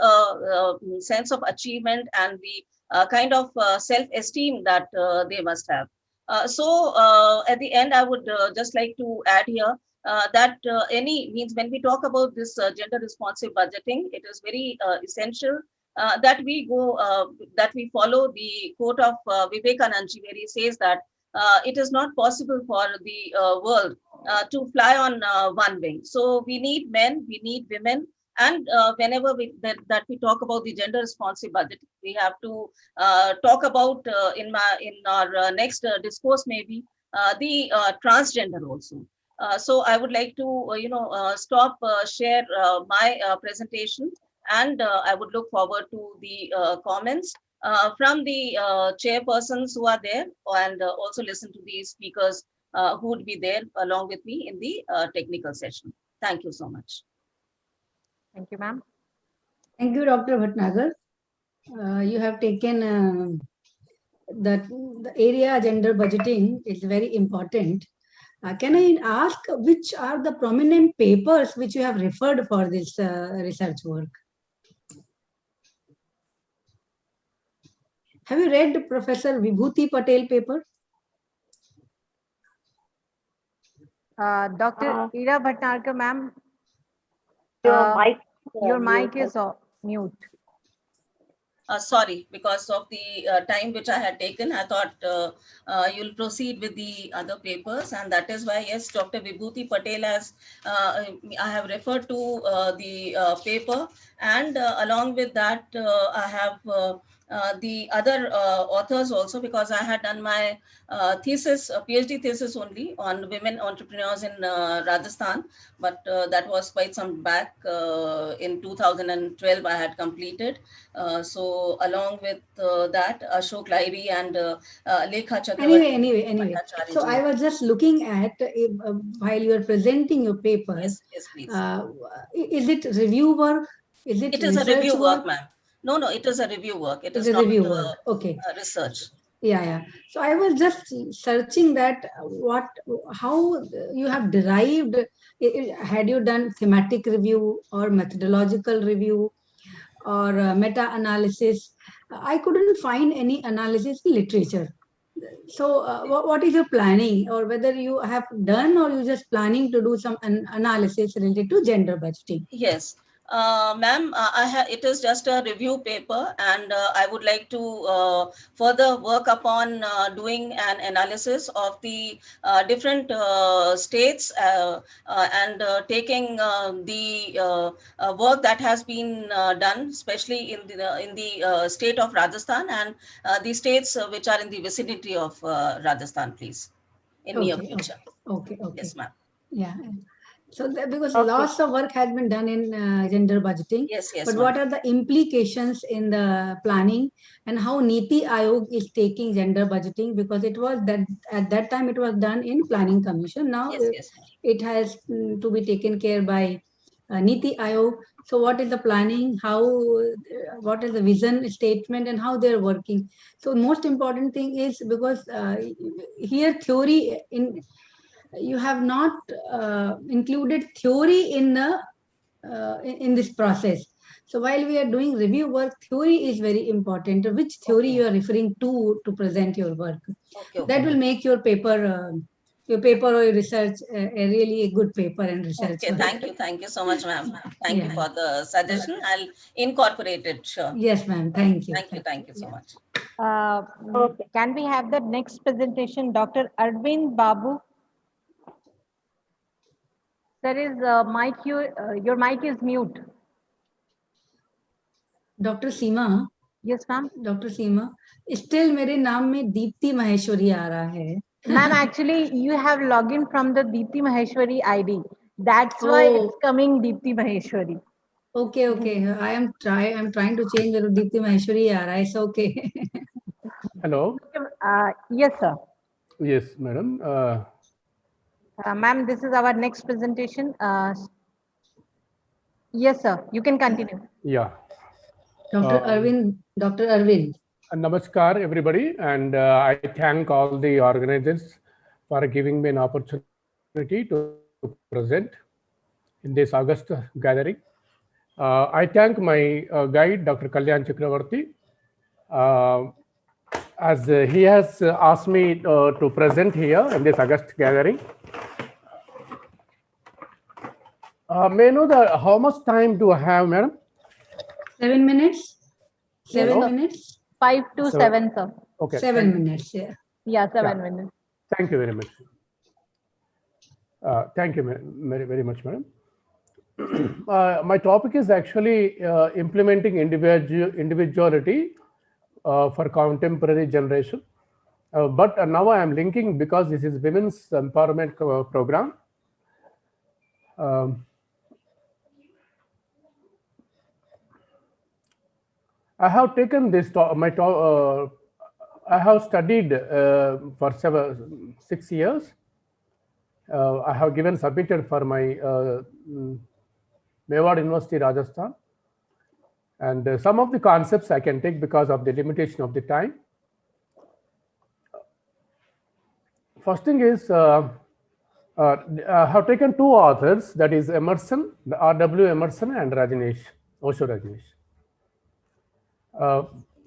sense of achievement and the kind of self-esteem that they must have. So at the end, I would just like to add here that when we talk about this gender responsive budgeting, it is very essential that we follow the quote of Vivekanandji, where he says that it is not possible for the world to fly on one wing. So we need men, we need women, and whenever we talk about the gender responsive budget, we have to talk about in our next discourse maybe the transgender also. So I would like to stop share my presentation, and I would look forward to the comments from the chairpersons who are there, and also listen to the speakers who would be there along with me in the technical session. Thank you so much. Thank you, ma'am. Thank you, Dr. Bhatnagar. You have taken that the area gender budgeting is very important. Can I ask which are the prominent papers which you have referred for this research work? Have you read Professor Vibhuti Patel paper? Dr. Ira Bhatnagar, ma'am. Your mic is mute. Sorry, because of the time which I had taken, I thought you'll proceed with the other papers, and that is why, yes, Dr. Vibhuti Patel has, I have referred to the paper, and along with that, I have the other authors also, because I had done my thesis, PhD thesis only on women entrepreneurs in Rajasthan, but that was quite some back in 2012 I had completed. So along with that, Ashok Lahiri and Lekha Chakravarti. Anyway. So I was just looking at, while you are presenting your paper, yes, please. Is it review work? It is a review work, ma'am. No, it is a review work. It is not review work. Okay. Research. Yeah. So I was just searching that how you have derived, had you done thematic review or methodological review or meta-analysis? I couldn't find any analysis in literature. So what is your planning, or whether you have done or you just planning to do some analysis related to gender budgeting? Yes. Ma'am, it is just a review paper, and I would like to further work upon doing an analysis of the different states and taking the work that has been done, especially in the state of Rajasthan and the states which are in the vicinity of Rajasthan, please, in near future. Okay. Yes, ma'am. Yeah. So because lots of work has been done in gender budgeting, yes, but what are the implications in the planning, and how Niti Aayog is taking gender budgeting? Because it was that at that time it was done in Planning Commission. Now it has to be taken care by Niti Aayog. So what is the planning? How? What is the vision statement, and how they are working? So most important thing is, because here theory you have not included theory in the in this process. So while we are doing review work, theory is very important. Which theory you are referring to present your work? That will make your paper or your research really a good paper and research. Okay, thank you so much, ma'am. Thank you for the suggestion. I'll incorporate it, sure. Yes, ma'am. Thank you. Thank you so much. Can we have the next presentation, Dr. Arvind Babu? There is mic, your mic is mute. Dr. Seema. Yes, ma'am. Dr. Seema, still मेरे नाम में दीप्ति माहेश्वरी आ रहा है. Ma'am, actually, you have login from the Deepti Maheshwari ID. That's why it's coming Deepti Maheshwari. Okay. I'm trying to change the Deepti Maheshwari aa raha hai. It's okay. Hello. Yes, sir. Yes, madam. Ma'am, this is our next presentation. Yes, sir. You can continue. Yeah. Dr. Arvind. Namaskar, everybody, and I thank all the organizers for giving me an opportunity to present in this August gathering. I thank my guide, Dr. Kalyan Chakravarti, as he has asked me to present here in this August gathering. May I know how much time do I have, madam? 7 minutes. 7 Yes, minutes. 5 to 7, sir. Okay. 7 minutes. Yeah. Yeah, 7 minutes. Thank you very much. Thank you very much, madam. My topic is actually implementing individuality for contemporary generation. But now I am linking, because this is women's empowerment program. I have taken this I have studied for 6 years. I have submitted for my Mewad University, Rajasthan. And some of the concepts I can take because of the limitation of the time. First thing is, I have taken two authors, that is Emerson, the R.W. Emerson and Rajneesh, Osho Rajneesh.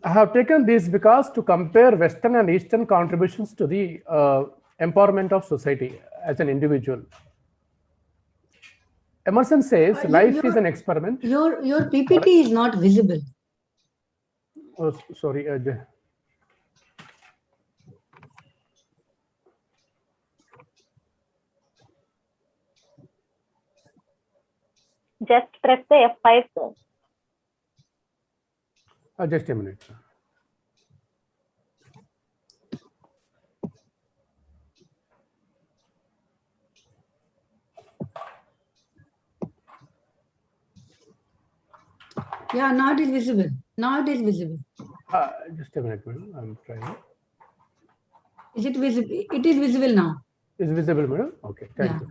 I have taken this because to compare Western and Eastern contributions to the empowerment of society as an individual. Emerson says life is an experiment. Your PPT is not visible. Oh, sorry. Just press the F5, sir. Just a minute. Yeah, now it is visible. Now it is visible. Just a minute, madam. I'm trying. Is it visible? It is visible now. Is visible, madam? Okay, thank you.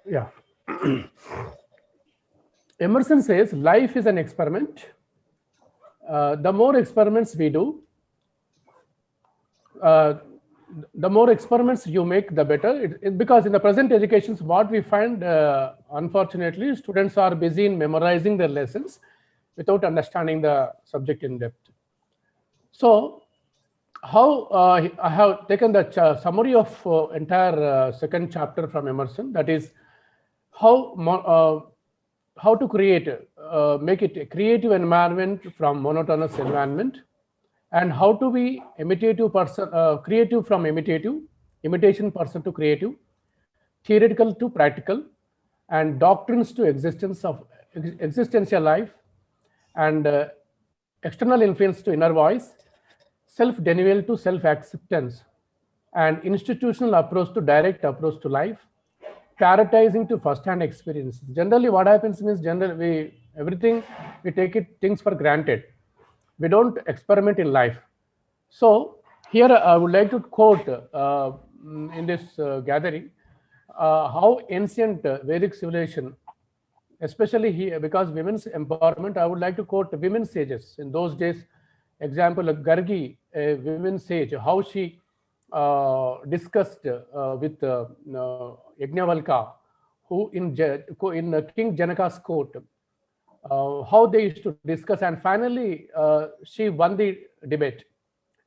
Yeah. Emerson says life is an experiment. The more experiments we do, the more experiments you make, the better. Because in the present educations, what we find, unfortunately, students are busy in memorizing their lessons without understanding the subject in depth. So, how I have taken the summary of entire second chapter from Emerson, that is how to create, make it a creative environment from monotonous environment, and how to be imitative person, creative from imitative, imitation person to creative, theoretical to practical, and doctrines to existential life, and external influence to inner voice, self-denial to self-acceptance, and institutional approach to direct approach to life, prioritizing to first-hand experience. Generally, what happens means we take things for granted. We don't experiment in life. So here I would like to quote in this gathering how ancient Vedic civilization, especially here, because women's empowerment, I would like to quote women sages in those days. Example, Gargi, a women sage, how she discussed with Yajnavalkya, who in King Janaka's court, how they used to discuss, and finally she won the debate,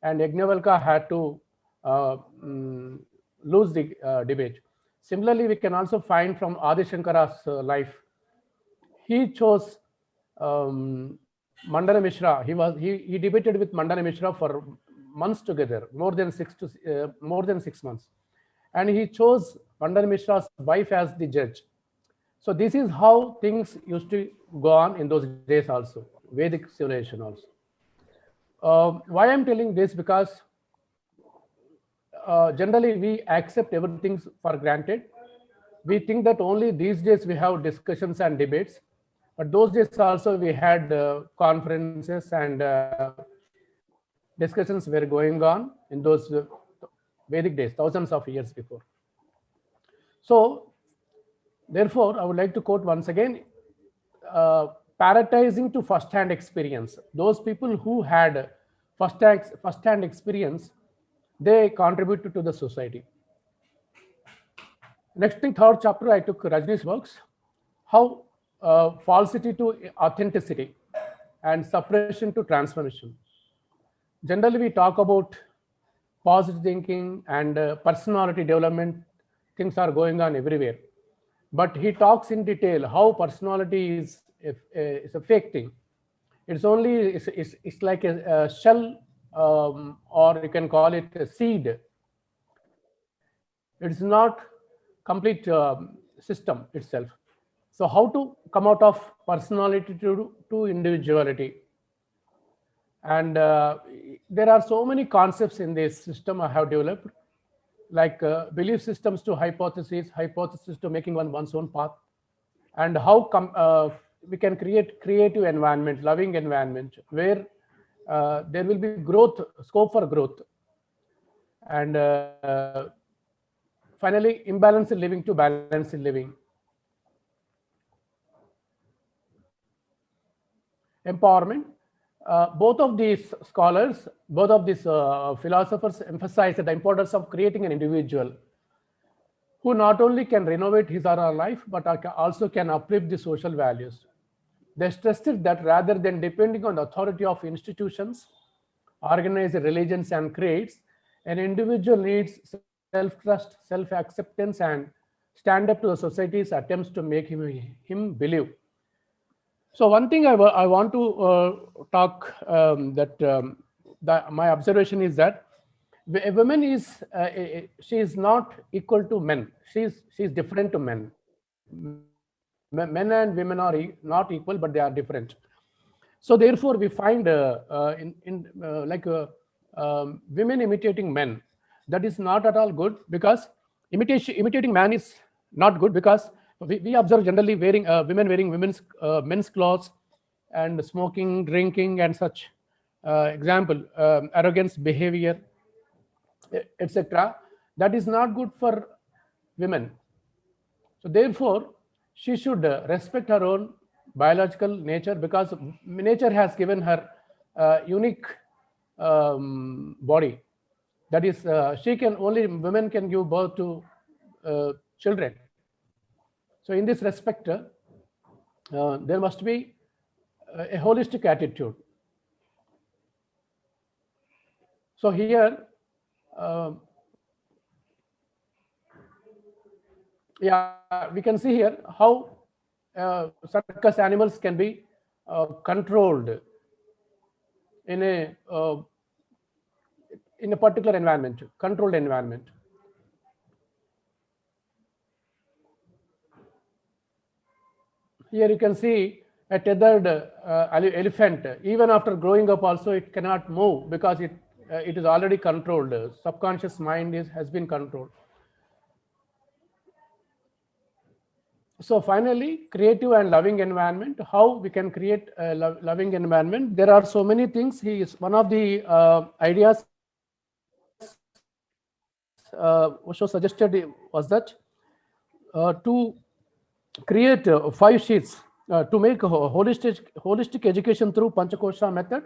and Yajnavalkya had to lose the debate. Similarly, we can also find from Adi Shankara's life. He chose Mandana Mishra. He debated with Mandana Mishra for months together, more than 6 months, and he chose Mandana Mishra's wife as the judge. So this is how things used to go on in those days also, Vedic civilization also. Why I'm telling this? Because generally we accept everything for granted. We think that only these days we have discussions and debates, but those days also we had conferences and discussions were going on in those Vedic days, thousands of years before. So therefore, I would like to quote once again, prioritizing to first-hand experience. Those people who had first-hand experience, they contributed to the society. Next thing, third chapter, I took Rajneesh's works, how falsity to authenticity and suppression to transformation. Generally, we talk about positive thinking and personality development. Things are going on everywhere. But he talks in detail how personality is a fake thing. It's like a shell, or you can call it a seed. It's not complete system itself. So how to come out of personality to individuality? And there are so many concepts in this system I have developed, like belief systems to hypotheses, hypothesis to making one's own path, and how we can create creative environment, loving environment, where there will be growth, scope for growth, and finally imbalanced living to balanced living. Empowerment. both of these scholars, both of these philosophers emphasize the importance of creating an individual who not only can renovate his or her life, but also can uplift the social values. They stressed that rather than depending on the authority of institutions, organized religions, and creeds, an individual needs self-trust, self-acceptance, and stand up to the society's attempts to make him believe. So one thing I want to talk my observation is that a woman is she is not equal to men. She's different to men. Men and women are not equal, but they are different. So therefore, we find women imitating men. That is not at all good, because imitating man is not good, because we observe generally women wearing men's clothes and smoking, drinking, and such. Example, arrogance behavior, etc. That is not good for women. So therefore, she should respect her own biological nature, because nature has given her unique body. That is, women can give birth to children. So in this respect, there must be a holistic attitude. So here, we can see here how circus animals can be controlled in a particular environment, controlled environment. Here you can see a tethered elephant. Even after growing up, also it cannot move, because it is already controlled. Subconscious mind has been controlled. So finally, creative and loving environment. How we can create a loving environment? There are so many things. One of the ideas Osho suggested was that to create 5 sheets to make a holistic education through Panchakosha method,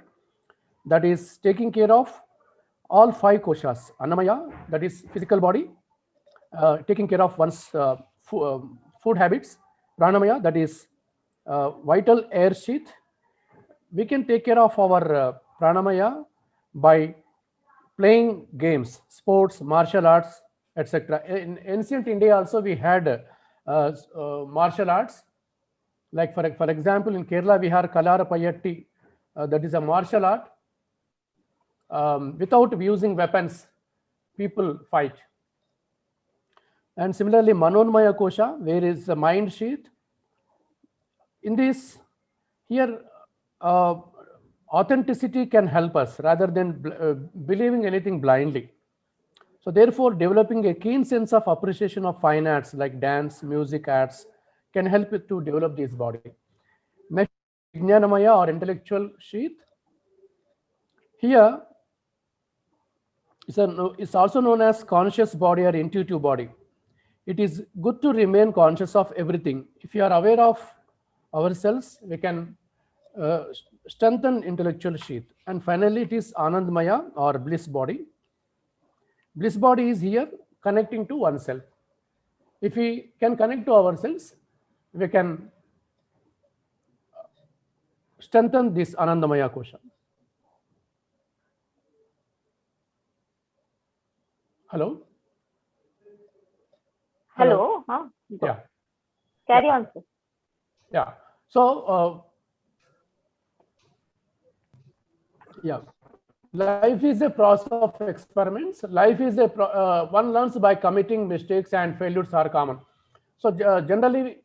that is taking care of all 5 koshas. Annamaya, that is physical body, taking care of one's food habits. Pranamaya, that is vital air sheath. We can take care of our pranamaya by playing games, sports, martial arts, etc. In ancient India also we had martial arts. Like for example, in Kerala we have Kalarapayatti, that is a martial art. Without using weapons, people fight. And similarly, Manonmaya Kosha, where is the mind sheath. In this, here, authenticity can help us rather than believing anything blindly. So therefore, developing a keen sense of appreciation of fine arts like dance, music, arts can help it to develop this body. Vijnanamaya, or intellectual sheath. Here, it's also known as conscious body or intuitive body. It is good to remain conscious of everything. If you are aware of ourselves, we can strengthen intellectual sheath. And finally, it is Anandmaya, or bliss body. Bliss body is here connecting to oneself. If we can connect to ourselves, we can strengthen this Anandamaya Kosha. Hello? Hello. Huh? Yeah. Carry on, sir. Yeah. So, life is a process of experiments. Life is one learns by committing mistakes, and failures are common. So generally,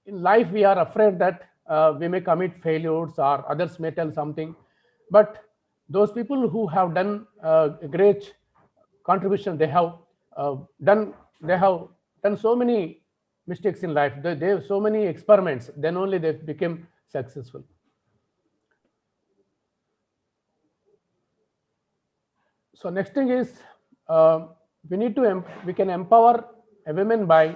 in life we are afraid that we may commit failures, or others may tell something. But those people who have done a great contribution, they have done so many mistakes in life. They have so many experiments. Then only they became successful. So next thing is we can empower a woman by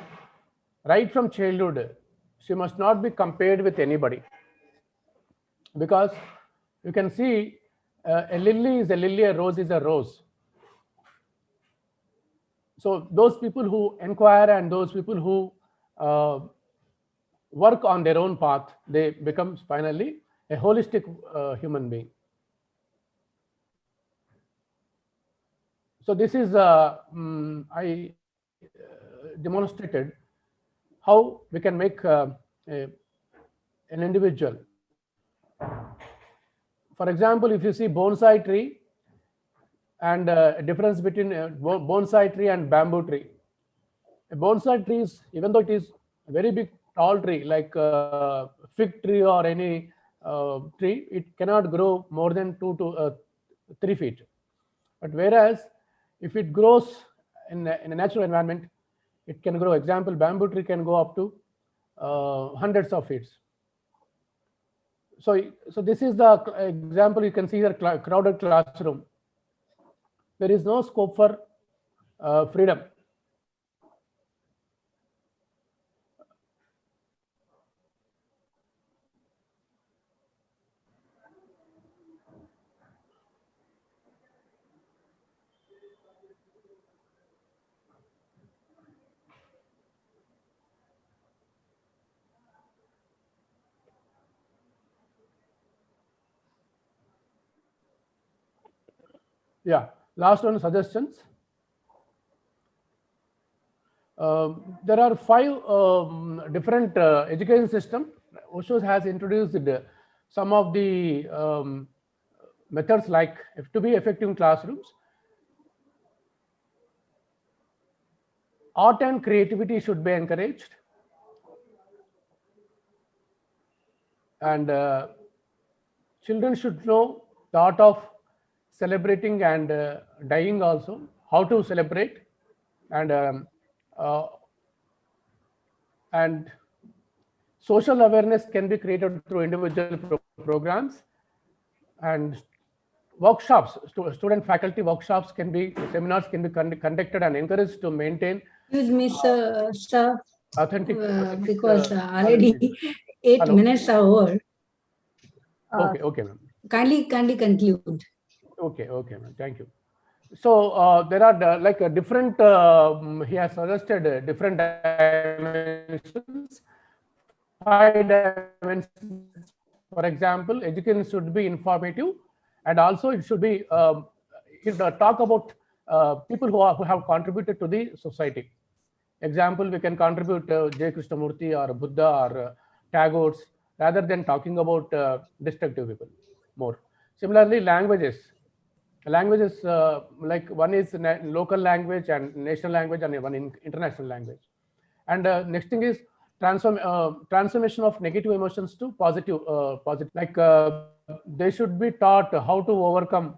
right from childhood. She must not be compared with anybody. because you can see a lily is a lily, a rose is a rose. So those people who inquire and those people who work on their own path, they become finally a holistic human being. So this is I demonstrated how we can make an individual. For example, if you see bonsai tree and a difference between a bonsai tree and bamboo tree. A bonsai tree is, even though it is a very big tall tree like fig tree or any tree, it cannot grow more than 2 to 3 feet. But whereas if it grows in a natural environment, it can grow. Example, bamboo tree can go up to hundreds of feet. So this is the example. You can see the crowded classroom. There is no scope for freedom. Yeah, last one, suggestions. There are 5 different education systems. Osho has introduced some of the methods like to be effective in classrooms. Art and creativity should be encouraged. And children should know the art of celebrating and dying also, how to celebrate, and social awareness can be created through individual programs, and workshops, student faculty workshops can be, seminars can be conducted and encouraged to maintain. Excuse me, sir. Authentic. Because already 8 minutes are over. Okay, ma'am. Kindly conclude. Okay, ma'am. Thank you. So there are like a different. He has suggested different dimensions. 5 dimensions. For example, education should be informative, and also it should be talk about people who have contributed to the society. Example, we can contribute J. Krishnamurti or Buddha or Tagore's, rather than talking about destructive people more. Similarly, languages. Languages like one is local language and national language, and one in international language. And next thing is transformation of negative emotions to positive. Like they should be taught how to overcome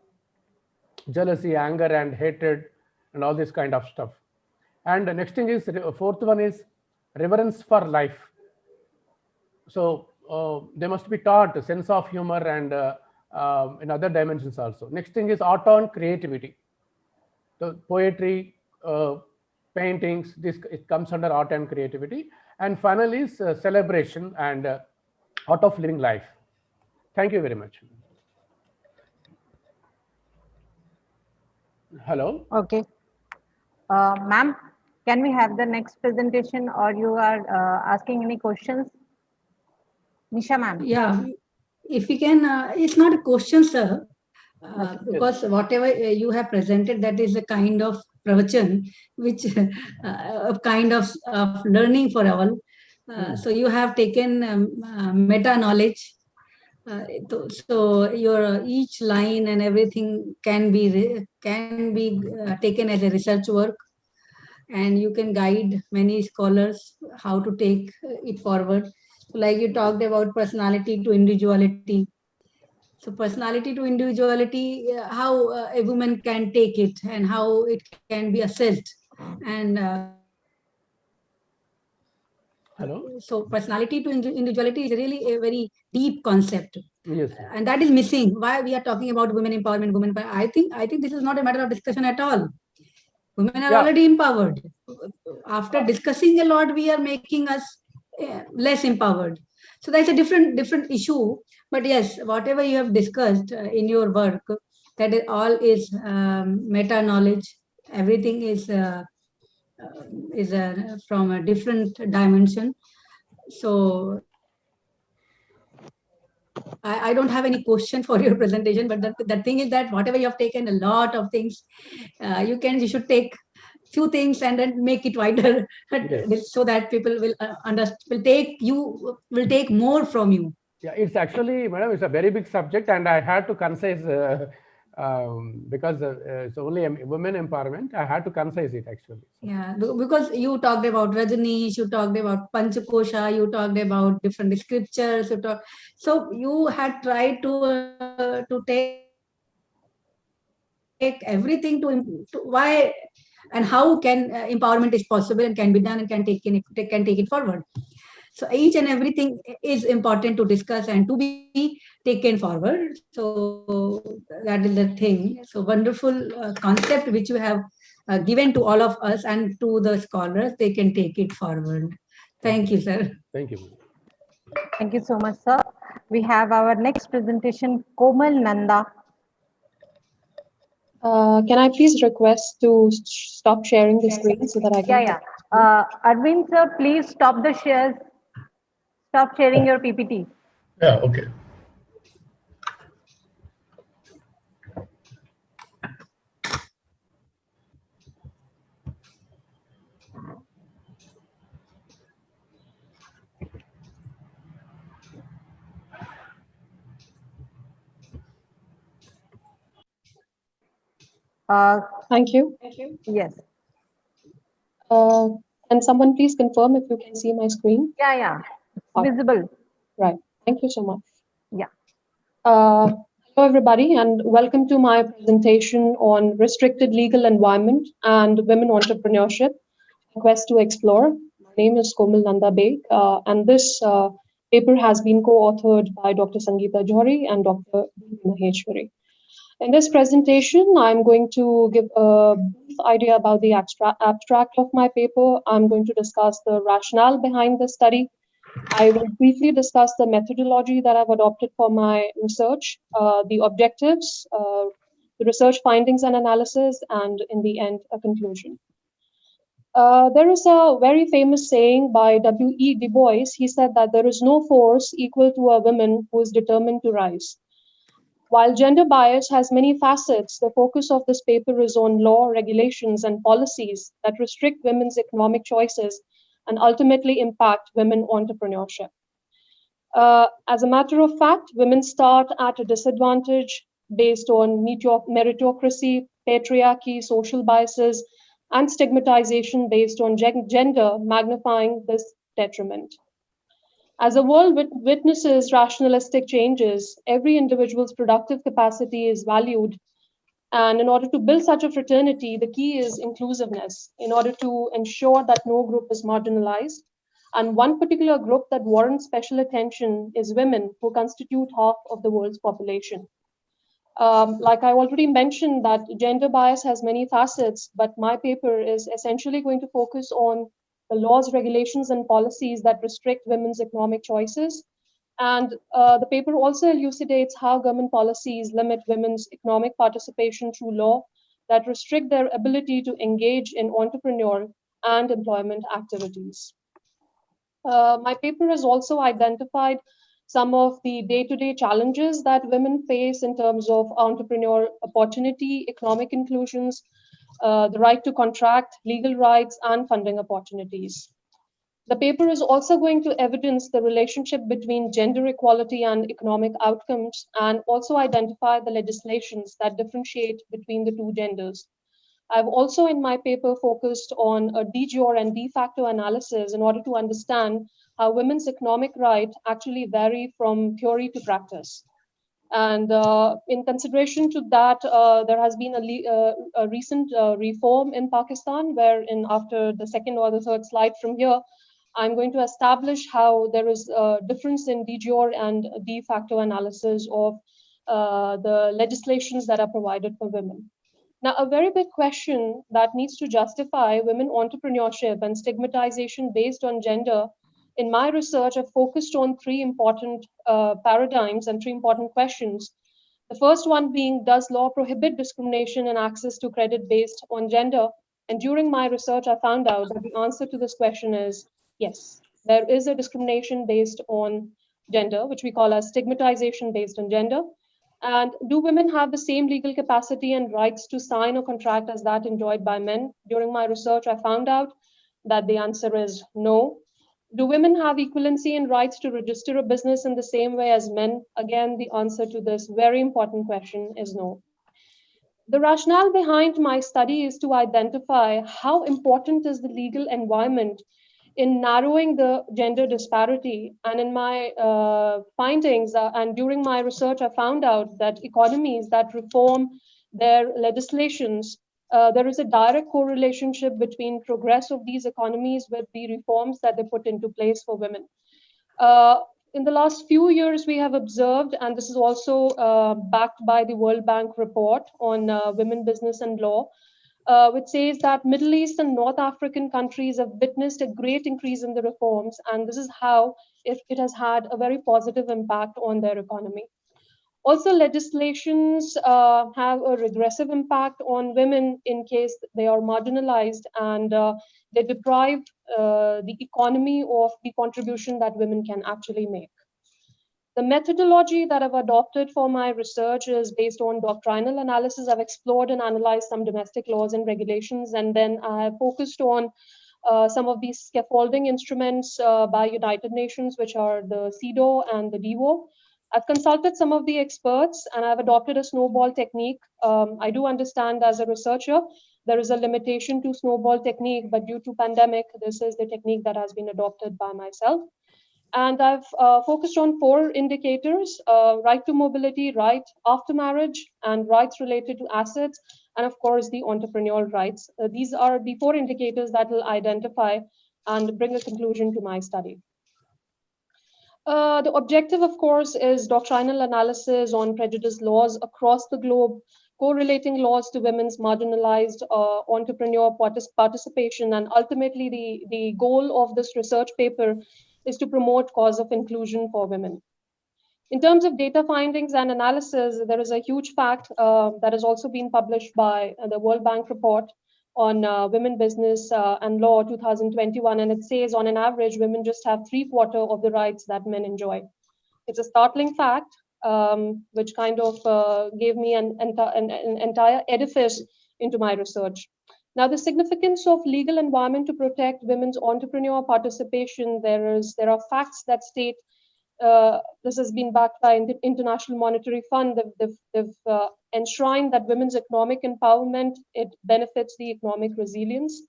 jealousy, anger, and hatred, and all this kind of stuff. And the next thing is, 4th one is reverence for life. So they must be taught a sense of humor and in other dimensions also. Next thing is art and creativity. So poetry, paintings, this it comes under art and creativity. And finally is celebration and art of living life. Thank you very much. Hello. Okay. Ma'am, can we have the next presentation, or you are asking any questions? Nisha ma'am. Yeah, if we can, it's not a question, sir, because whatever you have presented, that is a kind of pravachan, which a kind of learning for all. So you have taken meta knowledge. So your each line and everything can be taken as a research work, and you can guide many scholars how to take it forward. Like you talked about personality to individuality. So personality to individuality, how a woman can take it and how it can be assessed. And hello. So personality to individuality is really a very deep concept. Yes. And that is missing. Why we are talking about women empowerment, I think this is not a matter of discussion at all. Women are already empowered. After discussing a lot, we are making us less empowered. So that's a different issue. But yes, whatever you have discussed in your work, that is all is meta knowledge. Everything is from a different dimension. So I don't have any question for your presentation, but the thing is that whatever you have taken, a lot of things, you should take few things and then make it wider, Yes. so that people will will take more from you. Yeah, it's actually, madam, it's a very big subject, and I had to concise because it's only women empowerment. I had to concise it actually. Yeah, because you talked about Rajneesh, you talked about Panchakosha, you talked about different scriptures. So you had tried to take everything to why and how can empowerment is possible and can be done and can take it forward. So each and everything is important to discuss and to be taken forward. So that is the thing. So wonderful concept which you have given to all of us and to the scholars, they can take it forward. Thank you, sir. Thank you. Thank you so much, sir. We have our next presentation, Komal Nanda. Can I please request to stop sharing the screen so that I can... Yeah. Arvind, sir, please stop the shares. Stop sharing your PPT. Yeah, okay. Thank you. Yes. Can someone please confirm if you can see my screen? Yeah. Visible. Right. Thank you so much. Yeah. Hello, everybody, and welcome to my presentation on restricted legal environment and women entrepreneurship, a quest to explore. My name is Komal Nanda Beg, and this paper has been co-authored by Dr. Sangeeta Johri and Dr. Maheshwari. In this presentation, I'm going to give a brief idea about the abstract of my paper. I'm going to discuss the rationale behind the study. I will briefly discuss the methodology that I've adopted for my research, the objectives, the research findings and analysis, and in the end, a conclusion. There is a very famous saying by W.E. Du Bois. He said that there is no force equal to a woman who is determined to rise. While gender bias has many facets, the focus of this paper is on law, regulations, and policies that restrict women's economic choices and ultimately impact women entrepreneurship. As a matter of fact, women start at a disadvantage based on meritocracy, patriarchy, social biases, and stigmatization based on gender, magnifying this detriment. As the world witnesses rationalistic changes, every individual's productive capacity is valued. And in order to build such a fraternity, the key is inclusiveness, in order to ensure that no group is marginalized. And one particular group that warrants special attention is women, who constitute half of the world's population. Like I already mentioned, that gender bias has many facets, but my paper is essentially going to focus on the laws, regulations, and policies that restrict women's economic choices. And the paper also elucidates how government policies limit women's economic participation through law that restrict their ability to engage in entrepreneurial and employment activities. My paper has also identified some of the day-to-day challenges that women face in terms of entrepreneurial opportunity, economic inclusions, the right to contract, legal rights, and funding opportunities. The paper is also going to evidence the relationship between gender equality and economic outcomes, and also identify the legislations that differentiate between the two genders. I've also in my paper focused on a de jure and de facto analysis in order to understand how women's economic rights actually vary from theory to practice. And in consideration to that, there has been a recent reform in Pakistan, wherein after the second or the third slide from here, I'm going to establish how there is a difference in de jure and de facto analysis of the legislations that are provided for women. Now, a very big question that needs to justify women entrepreneurship and stigmatization based on gender in my research, I've focused on three important paradigms and three important questions. The first one being, does law prohibit discrimination and access to credit based on gender? And during my research, I found out that the answer to this question is yes. There is a discrimination based on gender, which we call as stigmatization based on gender. And do women have the same legal capacity and rights to sign a contract as that enjoyed by men? During my research, I found out that the answer is no. Do women have equivalency in rights to register a business in the same way as men? Again, the answer to this very important question is no. The rationale behind my study is to identify how important is the legal environment in narrowing the gender disparity. And in my findings and during my research, I found out that economies that reform their legislations, there is a direct correlation between progress of these economies with the reforms that they put into place for women. In the last few years, we have observed, and this is also backed by the World Bank report on women, business, and law, which says that Middle East and North African countries have witnessed a great increase in the reforms, and this is how it has had a very positive impact on their economy. Also, legislations have a regressive impact on women in case they are marginalized and they deprive the economy of the contribution that women can actually make. The methodology that I've adopted for my research is based on doctrinal analysis. I've explored and analyzed some domestic laws and regulations, and then I have focused on some of these scaffolding instruments by United Nations, which are the CEDAW and the DEWO. I've consulted some of the experts and I've adopted a snowball technique. I do understand as a researcher, there is a limitation to snowball technique, but due to pandemic, this is the technique that has been adopted by myself. And I've focused on 4 indicators: right to mobility, right after marriage, and rights related to assets, and of course the entrepreneurial rights. These are the 4 indicators that will identify and bring a conclusion to my study. The objective, of course, is doctrinal analysis on prejudice laws across the globe, correlating laws to women's marginalized entrepreneur participation, and ultimately the goal of this research paper is to promote cause of inclusion for women. In terms of data findings and analysis, there is a huge fact that has also been published by the World Bank report on women, business, and law 2021, and it says on an average, women just have 3/4 of the rights that men enjoy. It's a startling fact, which kind of gave me an entire edifice into my research. Now, the significance of legal environment to protect women's entrepreneur participation, there are facts that state this has been backed by the International Monetary Fund. They've enshrined that women's economic empowerment, it benefits the economic resilience.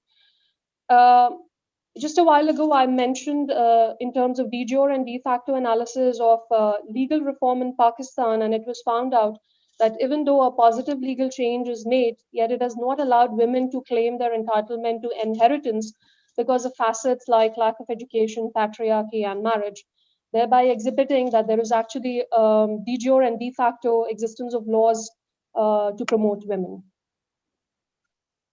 Just a while ago, I mentioned in terms of de jure and de facto analysis of legal reform in Pakistan, and it was found out that even though a positive legal change is made, yet it has not allowed women to claim their entitlement to inheritance because of facets like lack of education, patriarchy, and marriage, thereby exhibiting that there is actually de jure and de facto existence of laws to promote women.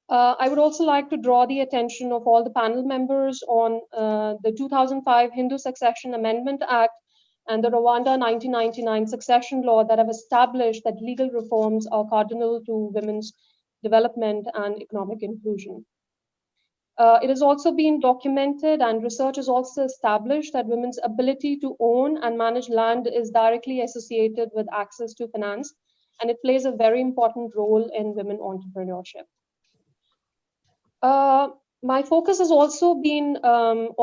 I would also like to draw the attention of all the panel members on the 2005 Hindu Succession Amendment Act and the Rwanda 1999 succession law that have established that legal reforms are cardinal to women's development and economic inclusion. It has also been documented, and research has also established that women's ability to own and manage land is directly associated with access to finance, and it plays a very important role in women entrepreneurship. My focus has also been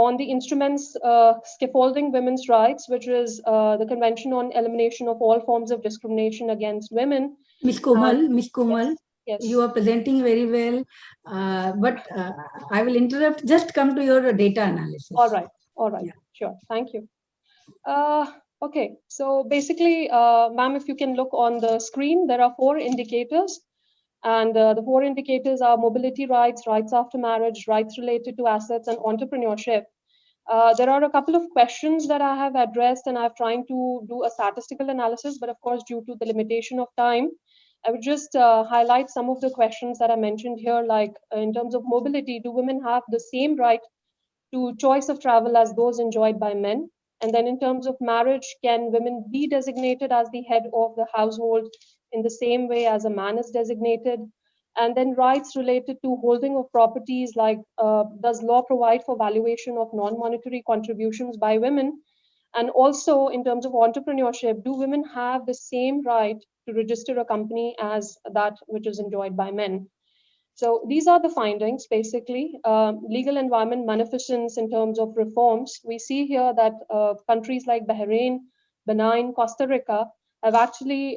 on the instruments scaffolding women's rights, which is the Convention on Elimination of All Forms of Discrimination Against Women. Ms. Komal, yes. You are presenting very well, but I will interrupt. Just come to your data analysis. All right, yeah. Sure, thank you. Okay, so basically, ma'am, if you can look on the screen, there are 4 indicators. And the 4 indicators are mobility rights, rights after marriage, rights related to assets, and entrepreneurship. There are a couple of questions that I have addressed, and I've tried to do a statistical analysis, but of course, due to the limitation of time, I would just highlight some of the questions that I mentioned here, like in terms of mobility, do women have the same right to choice of travel as those enjoyed by men. And then in terms of marriage, can women be designated as the head of the household in the same way as a man is designated? And then rights related to holding of properties, like does law provide for valuation of non-monetary contributions by women? And also in terms of entrepreneurship, do women have the same right to register a company as that which is enjoyed by men? So these are the findings, basically. Legal environment magnificence in terms of reforms. We see here that countries like Bahrain, Benin, Costa Rica have actually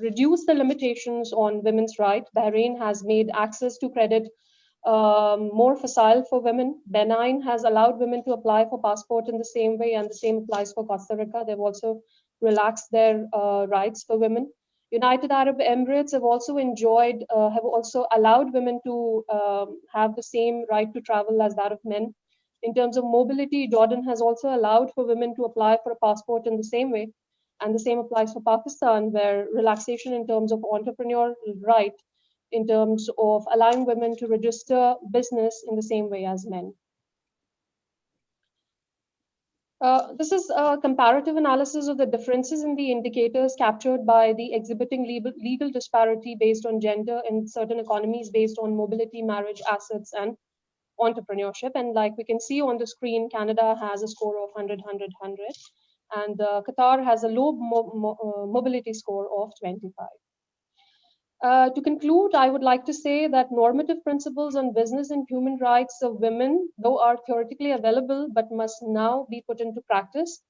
reduced the limitations on women's rights. Bahrain has made access to credit more facile for women. Benin has allowed women to apply for passport in the same way, and the same applies for Costa Rica. They've also relaxed their rights for women. United Arab Emirates have also allowed women to have the same right to travel as that of men. In terms of mobility, Jordan has also allowed for women to apply for a passport in the same way. And the same applies for Pakistan, where relaxation in terms of entrepreneurial right, in terms of allowing women to register business in the same way as men. This is a comparative analysis of the differences in the indicators captured by the exhibiting legal disparity based on gender in certain economies based on mobility, marriage, assets, and entrepreneurship. And like we can see on the screen, Canada has a score of 100, 100, 100, and Qatar has a low mobility score of 25. To conclude, I would like to say that normative principles on business and human rights of women, though are theoretically available, but must now be put into practice.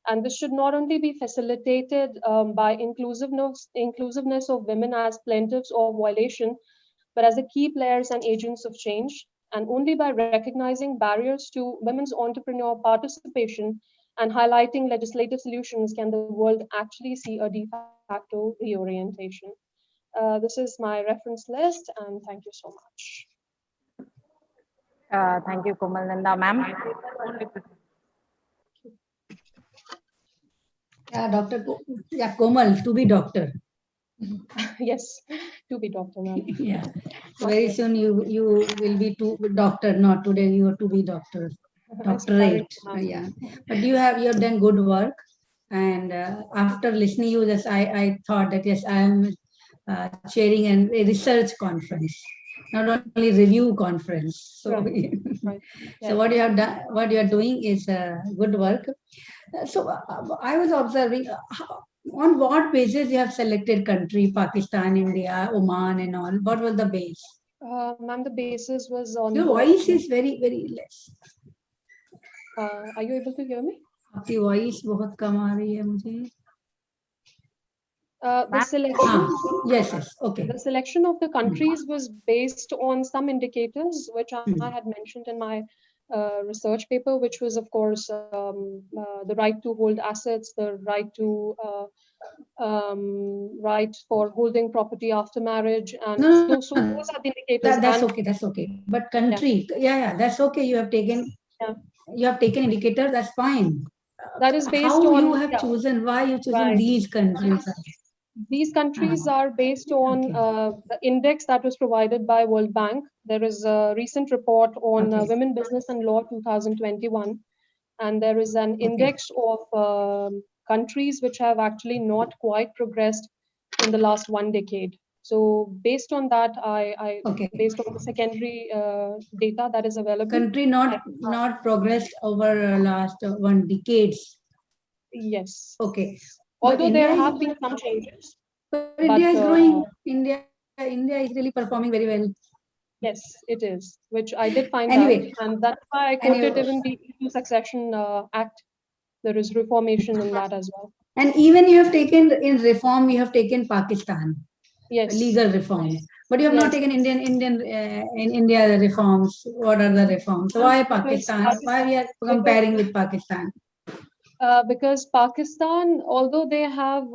And this should not only be facilitated by inclusiveness of women as plaintiffs of violation, but as the key players and agents of change. And only by recognizing barriers to women's entrepreneurial participation and highlighting legislative solutions can the world actually see a de facto reorientation. This is my reference list, and thank you so much. Thank you, Komal Nanda, ma'am. Yeah, Komal, to be doctor. Yes, to be doctor, ma'am. Yeah, so very soon you will be doctor. Not today, you are to be doctor, doctorate. Yeah, but you have done good work, and after listening you, just I thought that yes, I am chairing a research conference, not only review conference. So, right. So what you have done, what you are doing is good work. So I was observing on what basis you have selected country, Pakistan, India, Oman, and all. What was the base? Ma'am, the basis was on. Your voice is very less. Are you able to hear me? आपकी voice बहुत कम आ रही है मुझे. The selection, yes, okay. The selection of the countries was based on some indicators, which I had mentioned in my research paper, which was, of course, the right to hold assets, the right to right for holding property after marriage, and so those are the indicators. That's okay. But country, yeah, that's okay. You have taken, you have taken indicator. That's fine. That is based how on you have chosen. Why you chosen these countries? These countries are based on the index that was provided by World Bank. There is a recent report on Women, Business and Law 2021. And there is an index of countries which have actually not quite progressed in the last 1 decade. So based on that, based on the secondary data that is available. Country not progressed over last 1 decade. Yes. Okay. Although there have been some changes. But India is growing. India is really performing very well. Yes, it is, which I did find anyway, out. And that's why I quoted even the EU Succession Act. There is reformation in that as well. And even you have taken in reform, you have taken Pakistan. Yes. Legal reforms. But you have not taken in India the reforms. What are the reforms? So why Pakistan? Why we are comparing with Pakistan? Because Pakistan, although they have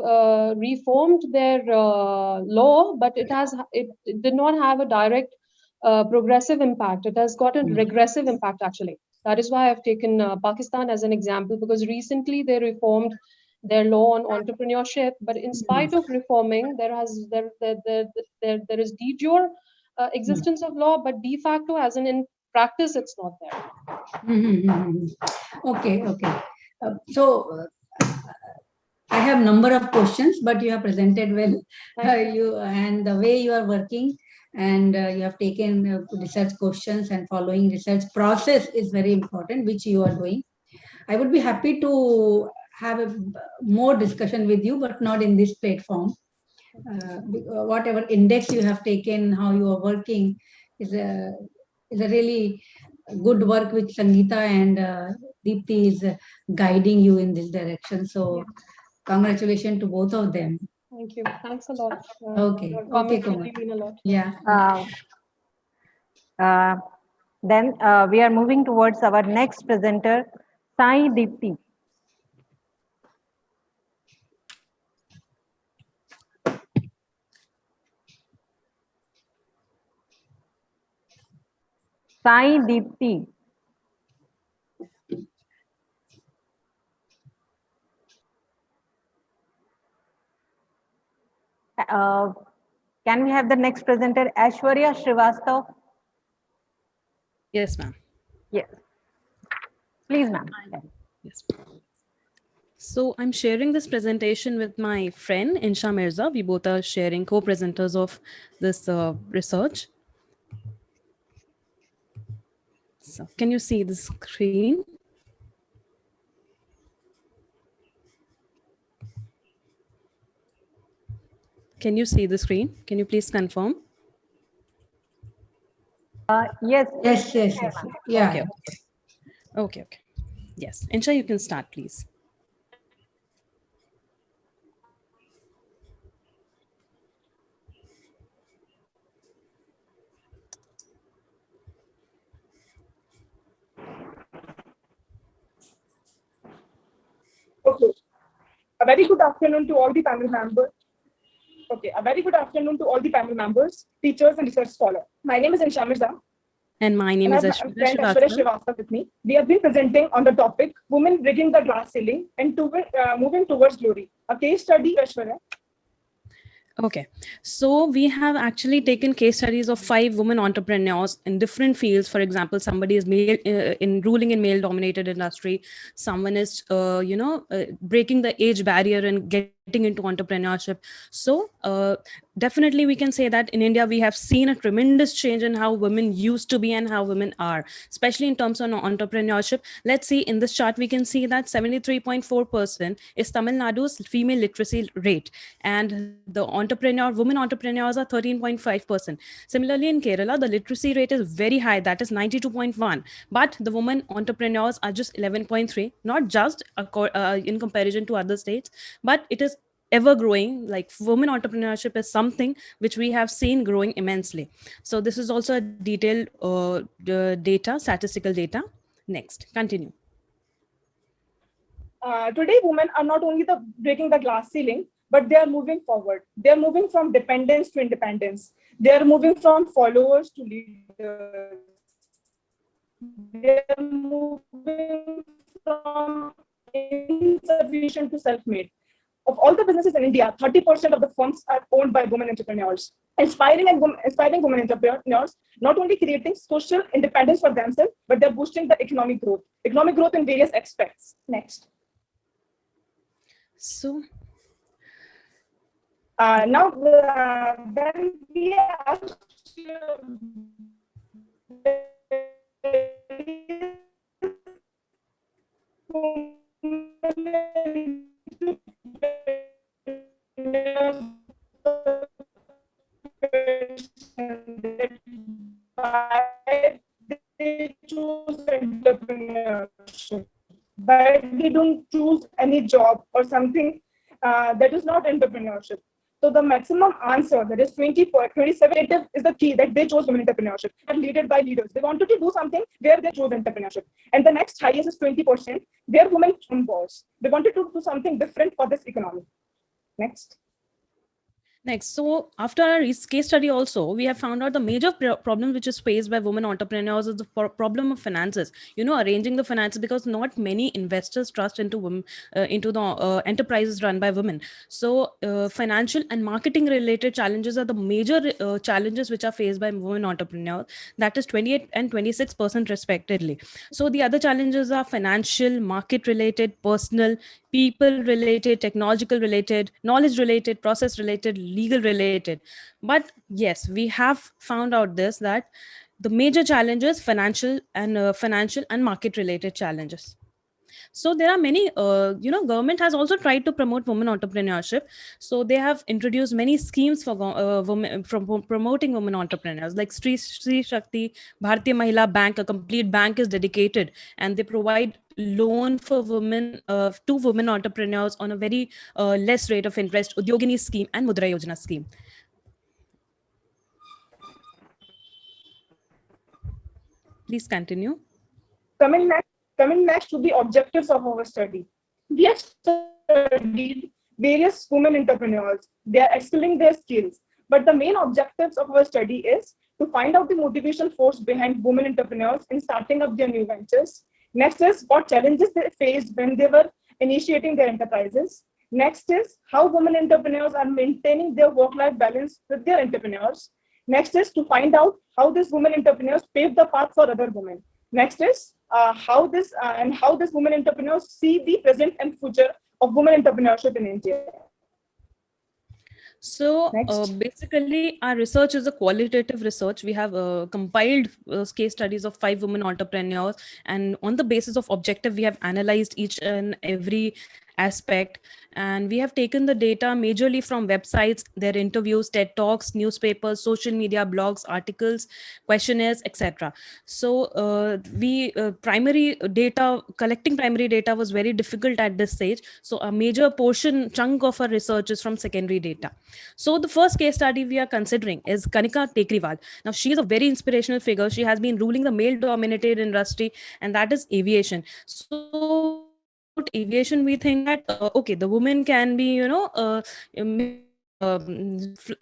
reformed their law, but it did not have a direct progressive impact. It has got a regressive impact, actually. That is why I've taken Pakistan as an example, because recently they reformed their law on entrepreneurship. But in spite of reforming, there is de jure existence of law, but de facto, as in practice, it's not there. Okay, okay. I have number of questions, but you have presented well. You and the way you are working, and you have taken research questions and following research process is very important, which you are doing. I would be happy to have a more discussion with you, but not in this platform. Whatever index you have taken, how you are working is a really good work which Sangeeta and Deepti is guiding you in this direction. So congratulations to both of them. Thank you. Thanks a lot. Okay. Your Okay, comments Kumar. really mean a lot. Yeah. Then we are moving towards our next presenter, Sai Deepti. Sai Deepti. Can we have the next presenter, Aishwarya Srivastav? Yes, ma'am. Yes. Please, ma'am. Yes. So I'm sharing this presentation with my friend Insha Mirza. We both are sharing co-presenters of this research. So can you see the screen? Can you see the screen? Can you please confirm? Yes. Yes. Yeah. Okay. Yes. Insha, you can start, please. Okay. A very good afternoon to all the panel members. Okay, a very good afternoon to all the panel members, teachers, and research scholars. My name is Insha Mirza. And my name is Aishwarya Aishwarya Srivastav with me. We have been presenting on the topic Women Breaking the Glass Ceiling and Moving Towards Glory. A case study, Aishwarya. Okay, so we have actually taken case studies of 5 women entrepreneurs in different fields. For example, somebody is ruling in male-dominated industry. Someone is, breaking the age barrier and getting into entrepreneurship. So definitely we can say that in India, we have seen a tremendous change in how women used to be and how women are, especially in terms of entrepreneurship. Let's see in this chart, we can see that 73.4% is Tamil Nadu's female literacy rate, and the women entrepreneurs are 13.5%. Similarly, in Kerala, the literacy rate is very high, that is 92.1, but the women entrepreneurs are just 11.3, not just in comparison to other states, but it is ever growing. Like women entrepreneurship is something which we have seen growing immensely. So this is also a detailed statistical data. Next, continue. Today, women are not only breaking the glass ceiling, but they are moving forward. They are moving from dependence to independence. They are moving from followers to leaders. They are moving from insufficient to self-made. Of all the businesses in India, 30% of the firms are owned by women entrepreneurs. Inspiring women entrepreneurs, not only creating social independence for themselves, but they're boosting the economic growth in various aspects. Next. So now, when we ask why they choose entrepreneurship, why they don't choose any job or something that is not entrepreneurship. So the maximum answer, that is 27, is the key that they chose women entrepreneurship, and led by leaders. They wanted to do something where they chose entrepreneurship. And the next highest is 20%, where women boss. They wanted to do something different for this economy. Next. Next, so after our case study also, we have found out the major problem which is faced by women entrepreneurs is the problem of finances. Arranging the finances, because not many investors trust into women, into the enterprises run by women. So financial and marketing related challenges are the major challenges which are faced by women entrepreneurs. That is 28 and 26% respectively. So the other challenges are financial, market related, personal, people related, technological related, knowledge related, process related, legal related. But yes, we have found out this, that the major challenges financial and market related challenges. So there are many, government has also tried to promote women entrepreneurship. So they have introduced many schemes for women, from promoting women entrepreneurs, like Sri Shakti Bharatiya Mahila Bank. A complete bank is dedicated, and they provide loan for women, to women entrepreneurs on a very less rate of interest. Udyogini scheme and Mudra Yojana scheme. Please continue. Coming next to the objectives of our study. We have studied various women entrepreneurs. They are excelling their skills. But the main objectives of our study is to find out the motivation force behind women entrepreneurs in starting up their new ventures. Next is what challenges they faced when they were initiating their enterprises. Next is how women entrepreneurs are maintaining their work-life balance with their entrepreneurs. Next is to find out how these women entrepreneurs pave the path for other women. Next is how this women entrepreneurs see the present and future of women entrepreneurship in India. So basically, our research is a qualitative research. We have compiled case studies of 5 women entrepreneurs, and on the basis of objective, we have analyzed each and every aspect, and we have taken the data majorly from websites, their interviews, TED Talks, newspapers, social media, blogs, articles, questionnaires, etc. So collecting primary data was very difficult at this stage. So a major chunk of our research is from secondary data. So the first case study we are considering is Kanika Tekriwal. Now she is a very inspirational figure. She has been ruling the male-dominated industry, and that is aviation. So aviation, we think that okay, the woman can be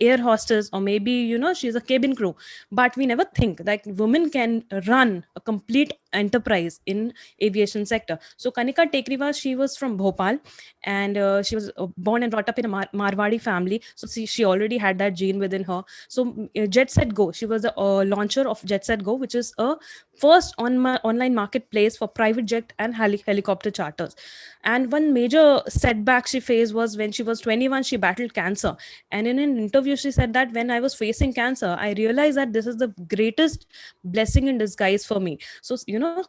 air hostess, or maybe she's a cabin crew, but we never think that women can run a complete enterprise in aviation sector. So Kanika Tekriwal, she was from Bhopal, and she was born and brought up in a Marwadi family, so she already had that gene within her. So Jet Set Go, she was the launcher of Jet Set Go, which is a first online marketplace for private jet and helicopter charters. And one major setback she faced was when she was 21, she battled cancer. And in an interview, she said that when I was facing cancer, I realized that this is the greatest blessing in disguise for me. So,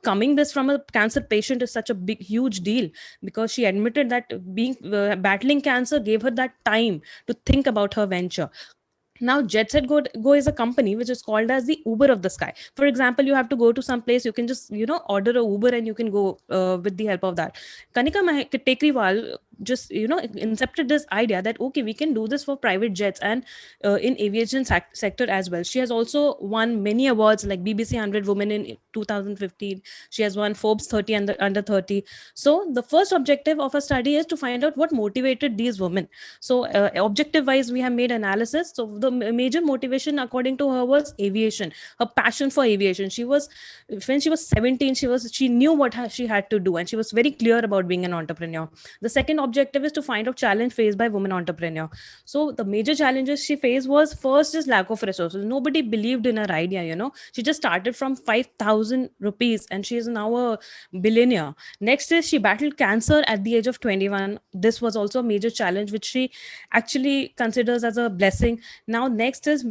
coming this from a cancer patient is such a big, huge deal, because she admitted that battling cancer gave her that time to think about her venture. Now, Jet Set Go is a company which is called as the Uber of the sky. For example, you have to go to some place, you can just, order a Uber and you can go with the help of that. Kanika Tekriwal just, incepted this idea that, okay, we can do this for private jets and in aviation sector as well. She has also won many awards like BBC 100 Women in 2015. She has won Forbes 30 under 30. So the first objective of a study is to find out what motivated these women. So objective wise, we have made analysis. So the major motivation according to her was aviation, her passion for aviation. When she was 17, she knew what she had to do, and she was very clear about being an entrepreneur. The second objective is to find out challenge faced by women entrepreneur. So the major challenges she faced was, first is lack of resources. Nobody believed in her idea. She just started from 5,000 rupees and she is now a billionaire. Next is she battled cancer at the age of 21. This was also a major challenge which she actually considers as a blessing. Now next is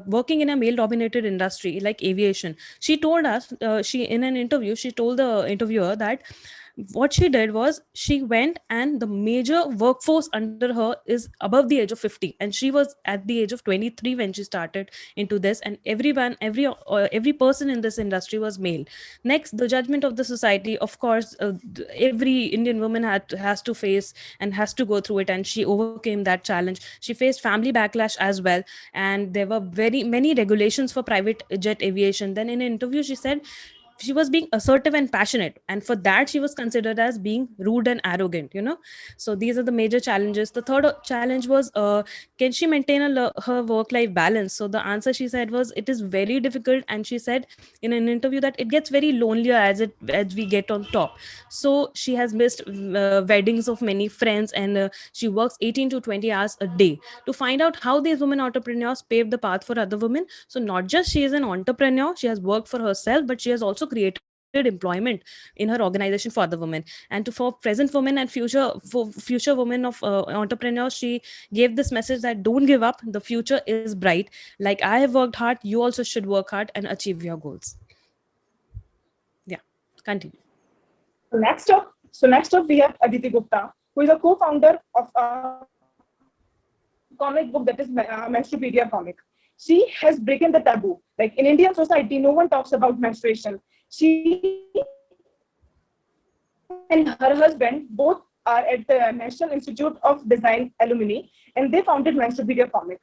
working in a male dominated industry like aviation. She told us, in an interview, she told the interviewer that what she did was she went, and the major workforce under her is above the age of 50, and she was at the age of 23 when she started into this, and every person in this industry was male. Next, the judgment of the society. Of course, every Indian woman has to face and has to go through it, and she overcame that challenge. She faced family backlash as well, and there were very many regulations for private jet aviation. Then in an interview she said she was being assertive and passionate, and for that she was considered as being rude and arrogant, so these are the major challenges. The third challenge was, can she maintain her work life balance? So the answer she said was, it is very difficult, and she said in an interview that it gets very lonelier as we get on top. So she has missed weddings of many friends, and she works 18 to 20 hours a day. To find out how these women entrepreneurs paved the path for other women, so not just she is an entrepreneur, she has worked for herself, but she has also created employment in her organization for other women. And for present women and future women of entrepreneurs, she gave this message that don't give up, the future is bright. Like I have worked hard, you also should work hard and achieve your goals. Yeah, continue. Next up we have Aditi Gupta, who is a co-founder of a comic book that is Menstrupedia comic. She has broken the taboo. Like in Indian society, no one talks about menstruation. She and her husband both are at the National Institute of Design alumni, and they founded Menstrupedia comic.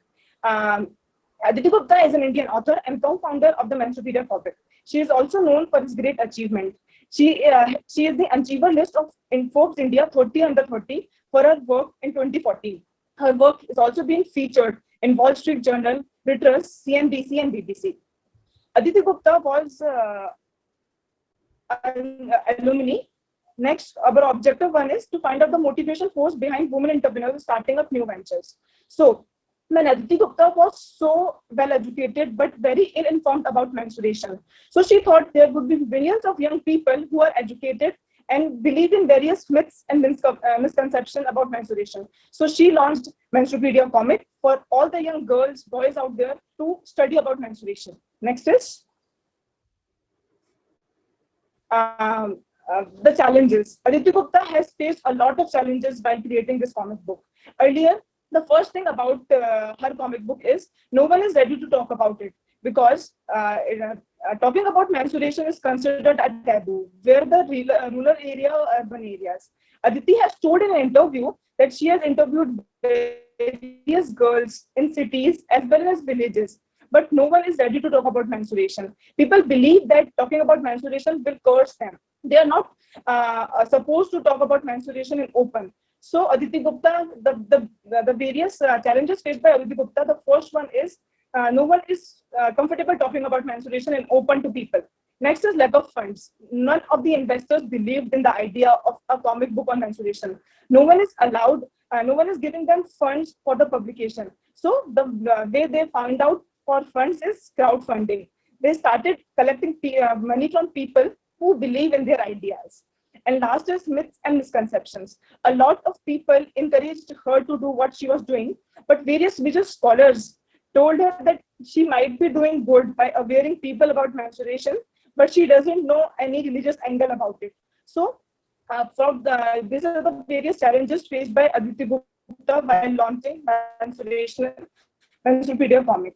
Aditi Gupta is an Indian author and co-founder of the Menstrupedia comic. She is also known for his great achievement. She is the Achiever list in Forbes India 30 under 30 for her work in 2014. Her work is also being featured in Wall Street Journal, Reuters, CNBC, and BBC. Aditi Gupta was an alumni. Next, our objective one is to find out the motivation force behind women entrepreneurs starting up new ventures. So, when Aditi Gupta was so well educated but very ill-informed about menstruation. So she thought there would be millions of young people who are educated and believe in various myths and misconceptions about menstruation. So she launched Menstrupedia comic for all the young girls, boys out there to study about menstruation. Next is the challenges. Aditi Gupta has faced a lot of challenges while creating this comic book. Earlier, the first thing about her comic book is no one is ready to talk about it, because talking about menstruation is considered a taboo, where the rural area or urban areas. Aditi has told in an interview that she has interviewed various girls in cities as well as villages, but no one is ready to talk about menstruation. People believe that talking about menstruation will curse them. They are not supposed to talk about menstruation in open. So Aditi Gupta, the various challenges faced by Aditi Gupta, the first one is no one is comfortable talking about menstruation in open to people. Next is lack of funds. None of the investors believed in the idea of a comic book on menstruation. No one is allowed, no one is giving them funds for the publication. So the way they found out for funds is crowdfunding. They started collecting money from people who believe in their ideas. And last is myths and misconceptions. A lot of people encouraged her to do what she was doing, but various religious scholars told her that she might be doing good by awareing people about menstruation, but she doesn't know any religious angle about it. So these are the various challenges faced by Aditi Gupta while launching Menstrupedia comic.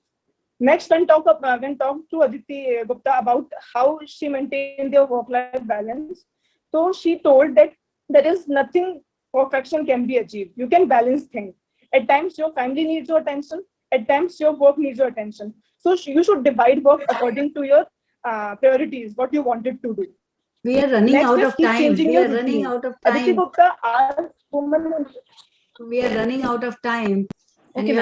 Next, when talk to Aditi Gupta about how she maintained their work-life balance, so she told that there is nothing perfection can be achieved. You can balance things. At times, your family needs your attention. At times, your work needs your attention. So you should divide work according to your priorities, what you wanted to do. We are running out of time. We are running out of time. Aditi Gupta asked women. We are running out of time. Okay,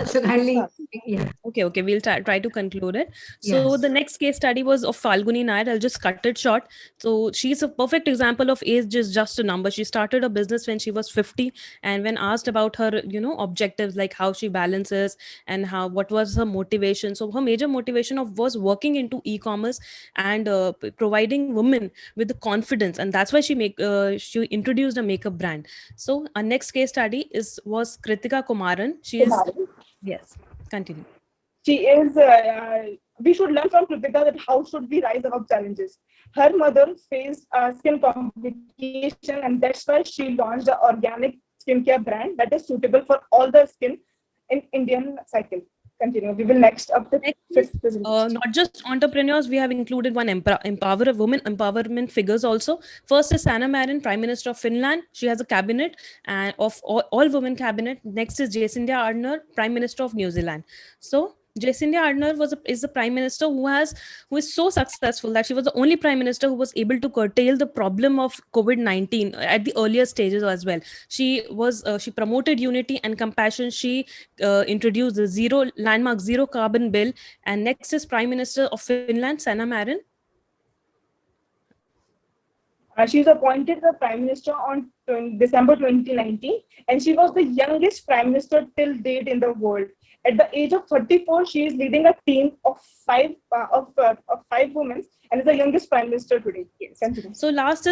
so kindly, yeah. Okay, we'll try to conclude it. So the next case study was of Falguni Nair. I'll just cut it short. So she's a perfect example of age is just a number. She started a business when she was 50, and when asked about her, objectives, like how she balances and what was her motivation. So her major motivation was working into e-commerce and providing women with the confidence, and that's why she introduced a makeup brand. So our next case study was Kritika Kumar. She is, yes, continue. She is, we should learn from Kritika that how should we rise above challenges. Her mother faced skin complication, and that's why she launched an organic skincare brand that is suitable for all the skin in Indian cycle. Continue. We will next up the fifth presentation. Not just entrepreneurs, we have included women empowerment figures also. First is Sanna Marin, Prime Minister of Finland. She has a cabinet and of all women cabinet. Next is Jacinda Ardern, Prime Minister of New Zealand. So Jacinda Ardern is the prime minister who is so successful that she was the only prime minister who was able to curtail the problem of COVID-19 at the earlier stages as well. She promoted unity and compassion. She introduced the landmark zero carbon bill. And next is Prime Minister of Finland, Sanna Marin. She was appointed the prime minister on December 2019, and she was the youngest prime minister till date in the world. At the age of 34, she is leading a team of five women and is the youngest prime minister today. Yes. So last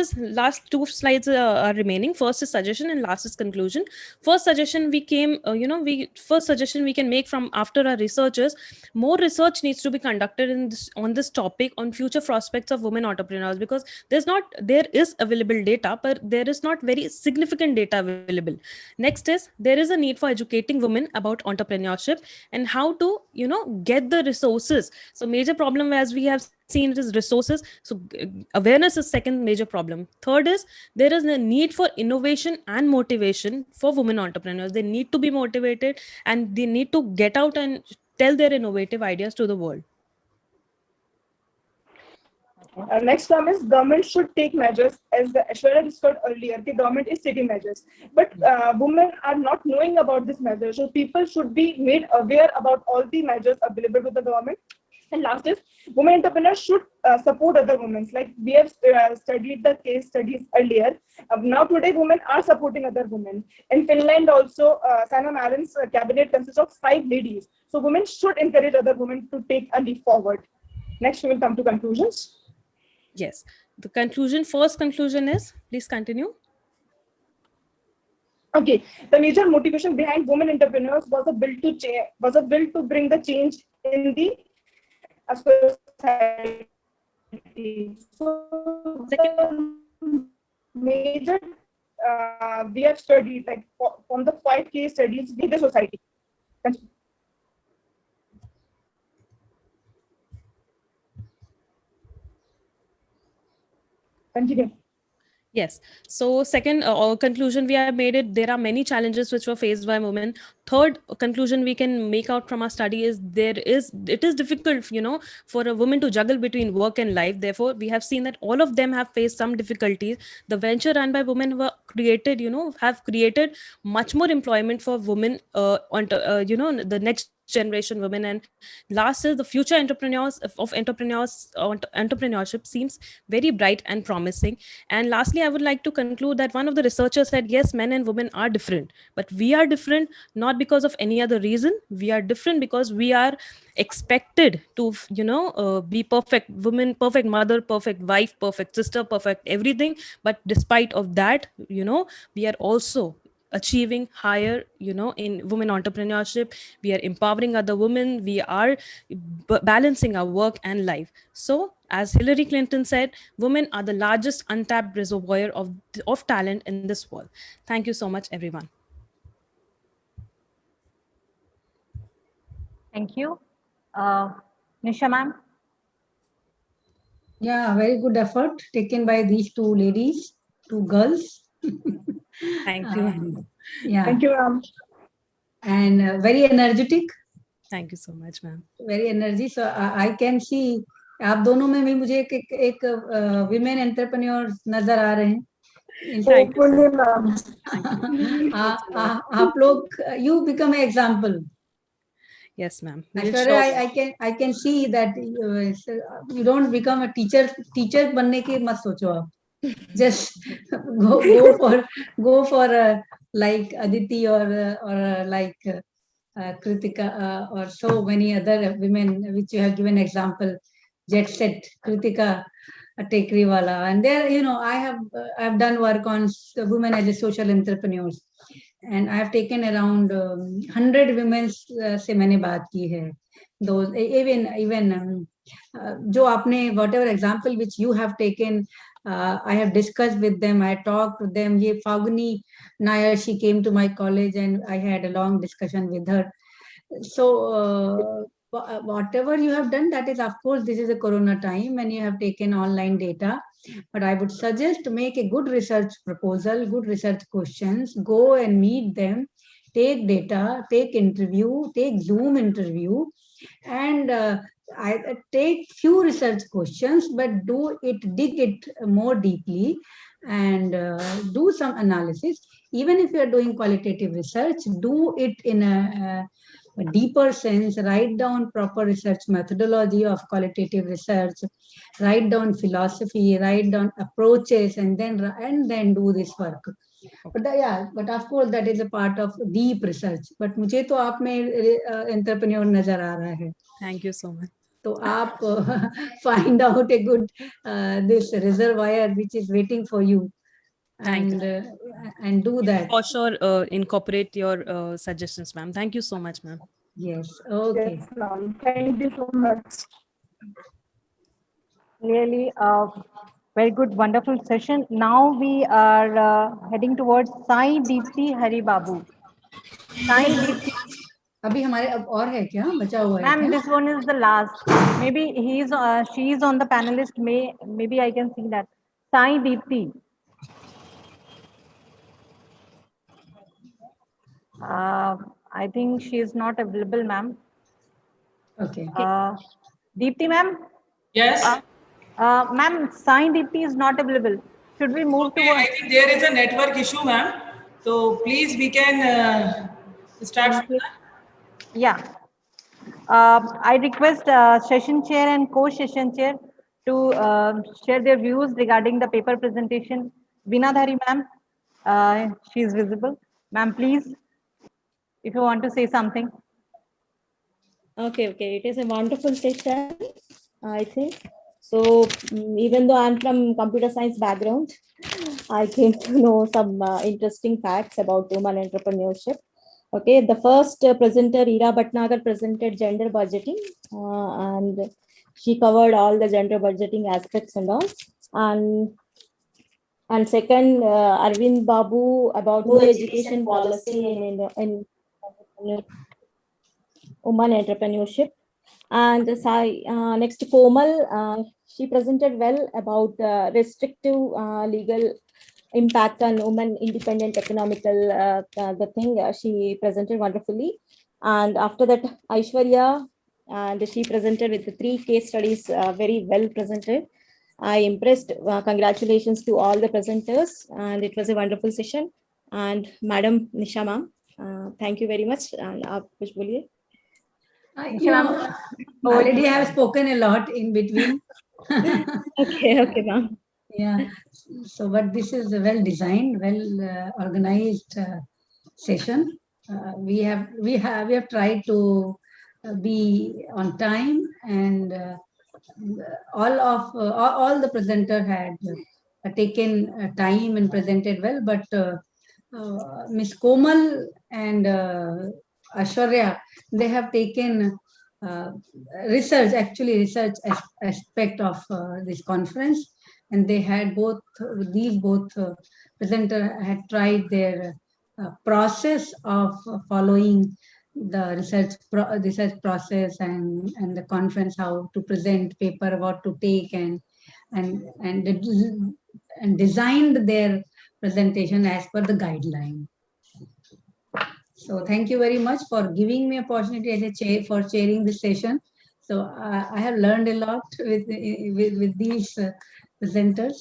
two slides are remaining. First is suggestion and last is conclusion. First suggestion we can make from after our researchers. More research needs to be conducted on this topic on future prospects of women entrepreneurs, because there is available data, but there is not very significant data available. Next is there is a need for educating women about entrepreneurship and how to get the resources. So major problem, as we have seen, it is resources. So awareness is second major problem. Third is there is a need for innovation and motivation for women entrepreneurs. They need to be motivated and they need to get out and tell their innovative ideas to the world. Next term is government should take measures, as Aishwarya discussed earlier. The government is taking measures, but women are not knowing about this measure. So people should be made aware about all the measures available to the government. And last is women entrepreneurs should support other women. Like we have studied the case studies earlier. Now today women are supporting other women. In Finland also, Sanna Marin's cabinet consists of 5 ladies. So women should encourage other women to take a leap forward. Next we will come to conclusions. Yes, the first conclusion is, please continue. Okay, the major motivation behind women entrepreneurs was a will to bring the change in the society. So the major we have studied, like from the 5 case studies in the society. Continue. Yes. So second conclusion we have made it, there are many challenges which were faced by women. Third conclusion we can make out from our study is it is difficult, for a woman to juggle between work and life. Therefore, we have seen that all of them have faced some difficulties. The venture run by women were created, have created much more employment for women, the next generation women. And last is the future entrepreneurship seems very bright and promising. And lastly, I would like to conclude that one of the researchers said, yes, men and women are different, but we are different not because of any other reason. We are different because we are expected to be perfect woman, perfect mother, perfect wife, perfect sister, perfect everything. But despite of that, we are also achieving higher, in women entrepreneurship. We are empowering other women. We are balancing our work and life. So as Hillary Clinton said, women are the largest untapped reservoir of talent in this world. Thank you so much, everyone. Thank you. Nisha ma'am. Yeah, very good effort taken by these 2 ladies, 2 girls. Thank you. Yeah. Thank you, ma'am. And very energetic. Thank you so much, ma'am. Very energy. So I can see आप दोनों में भी मुझे एक women entrepreneur नजर आ रहे हैं. आप लोग, you become an example. Yes, ma'am. I can see that you don't become a teacher बनने की मत सोचो आप. Just go for like Aditi or like Kritika or so many other women which you have given example. Jet Set, Kritika Tekriwala, and there, I have done work on women as a social entrepreneurs, and I have taken around 100 women से मैंने बात की है. Those even जो आपने whatever example which you have taken, I have discussed with them. I talked to them. Ye Falguni Nair, she came to my college and I had a long discussion with her. So whatever you have done, that is, of course, this is a corona time and you have taken online data, but I would suggest to make a good research proposal, good research questions, go and meet them, take data, take interview, take Zoom interview, and I take few research questions, but dig it more deeply, and do some analysis. Even if you are doing qualitative research, do it in a deeper sense. Write down proper research methodology of qualitative research, write down philosophy, write down approaches, and then do this work. But of course that is a part of deep research. But मुझे तो आप में entrepreneur नजर आ रहा है. Thank you so much. तो आप find out a good this reservoir which is waiting for you, and do that. For sure, incorporate your suggestions, ma'am. Thank you so much, ma'am. Yes. Okay. Yes, ma'am. Thank you so much. Really very good, wonderful session. Now we are heading towards Sai Deepti Hari Babu. Sai Deepti. अभी हमारे अब और है क्या बचा हुआ है? Ma'am, this one is the last. Maybe she is on the panelist. Maybe I can see that. Sai Deepti. I think she is not available, ma'am. Okay. Deepti, ma'am. Yes. Ma'am, Sai Deepti is not available. Should we move to? I think there is a network issue, ma'am. So please, we can start. Yeah. I request session chair and co-session chair to share their views regarding the paper presentation. Vinadhari, ma'am, she is visible. Ma'am, please, if you want to say something. Okay. It is a wonderful session, I think. So even though I'm from computer science background, I came to know some interesting facts about women entrepreneurship. Okay, the first presenter, Ira Bhatnagar, presented gender budgeting, and she covered all the gender budgeting aspects and all. And second, Arvind Babu about new education policy in women entrepreneurship. And next, Komal, she presented well about restrictive legal impact on women independent economical the thing. She presented wonderfully. And after that, Aishwarya, and she presented with the 3 case studies, very well presented. I impressed. Congratulations to all the presenters, and it was a wonderful session. And Madam Nisha ma'am, thank you very much. And aap kuch boliye. Already I have spoken a lot in between. Okay, ma'am. Yeah. So, but this is a well designed, well organized session. We have tried to be on time, and all the presenter had taken time and presented well. But Miss Komal and Aishwarya, they have taken research aspect of this conference, and they had both presenter had tried their process of following the research process and the conference, how to present paper, what to take, and designed their presentation as per the guideline. So thank you very much for giving me opportunity as a chair for chairing this session. So I have learned a lot with these presenters.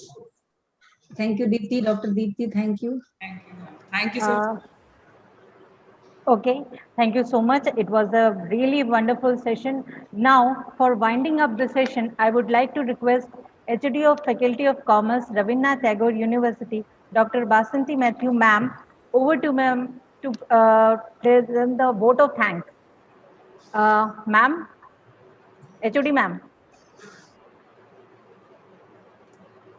Thank you, Deepti, Dr. Deepti. Thank you. Thank you so much. Okay, thank you so much. It was a really wonderful session. Now, for winding up the session, I would like to request HOD of Faculty of Commerce, Rabindranath Tagore University, Dr. Basanti Matthew, ma'am, over to ma'am to present the vote of thanks. Ma'am, HOD ma'am.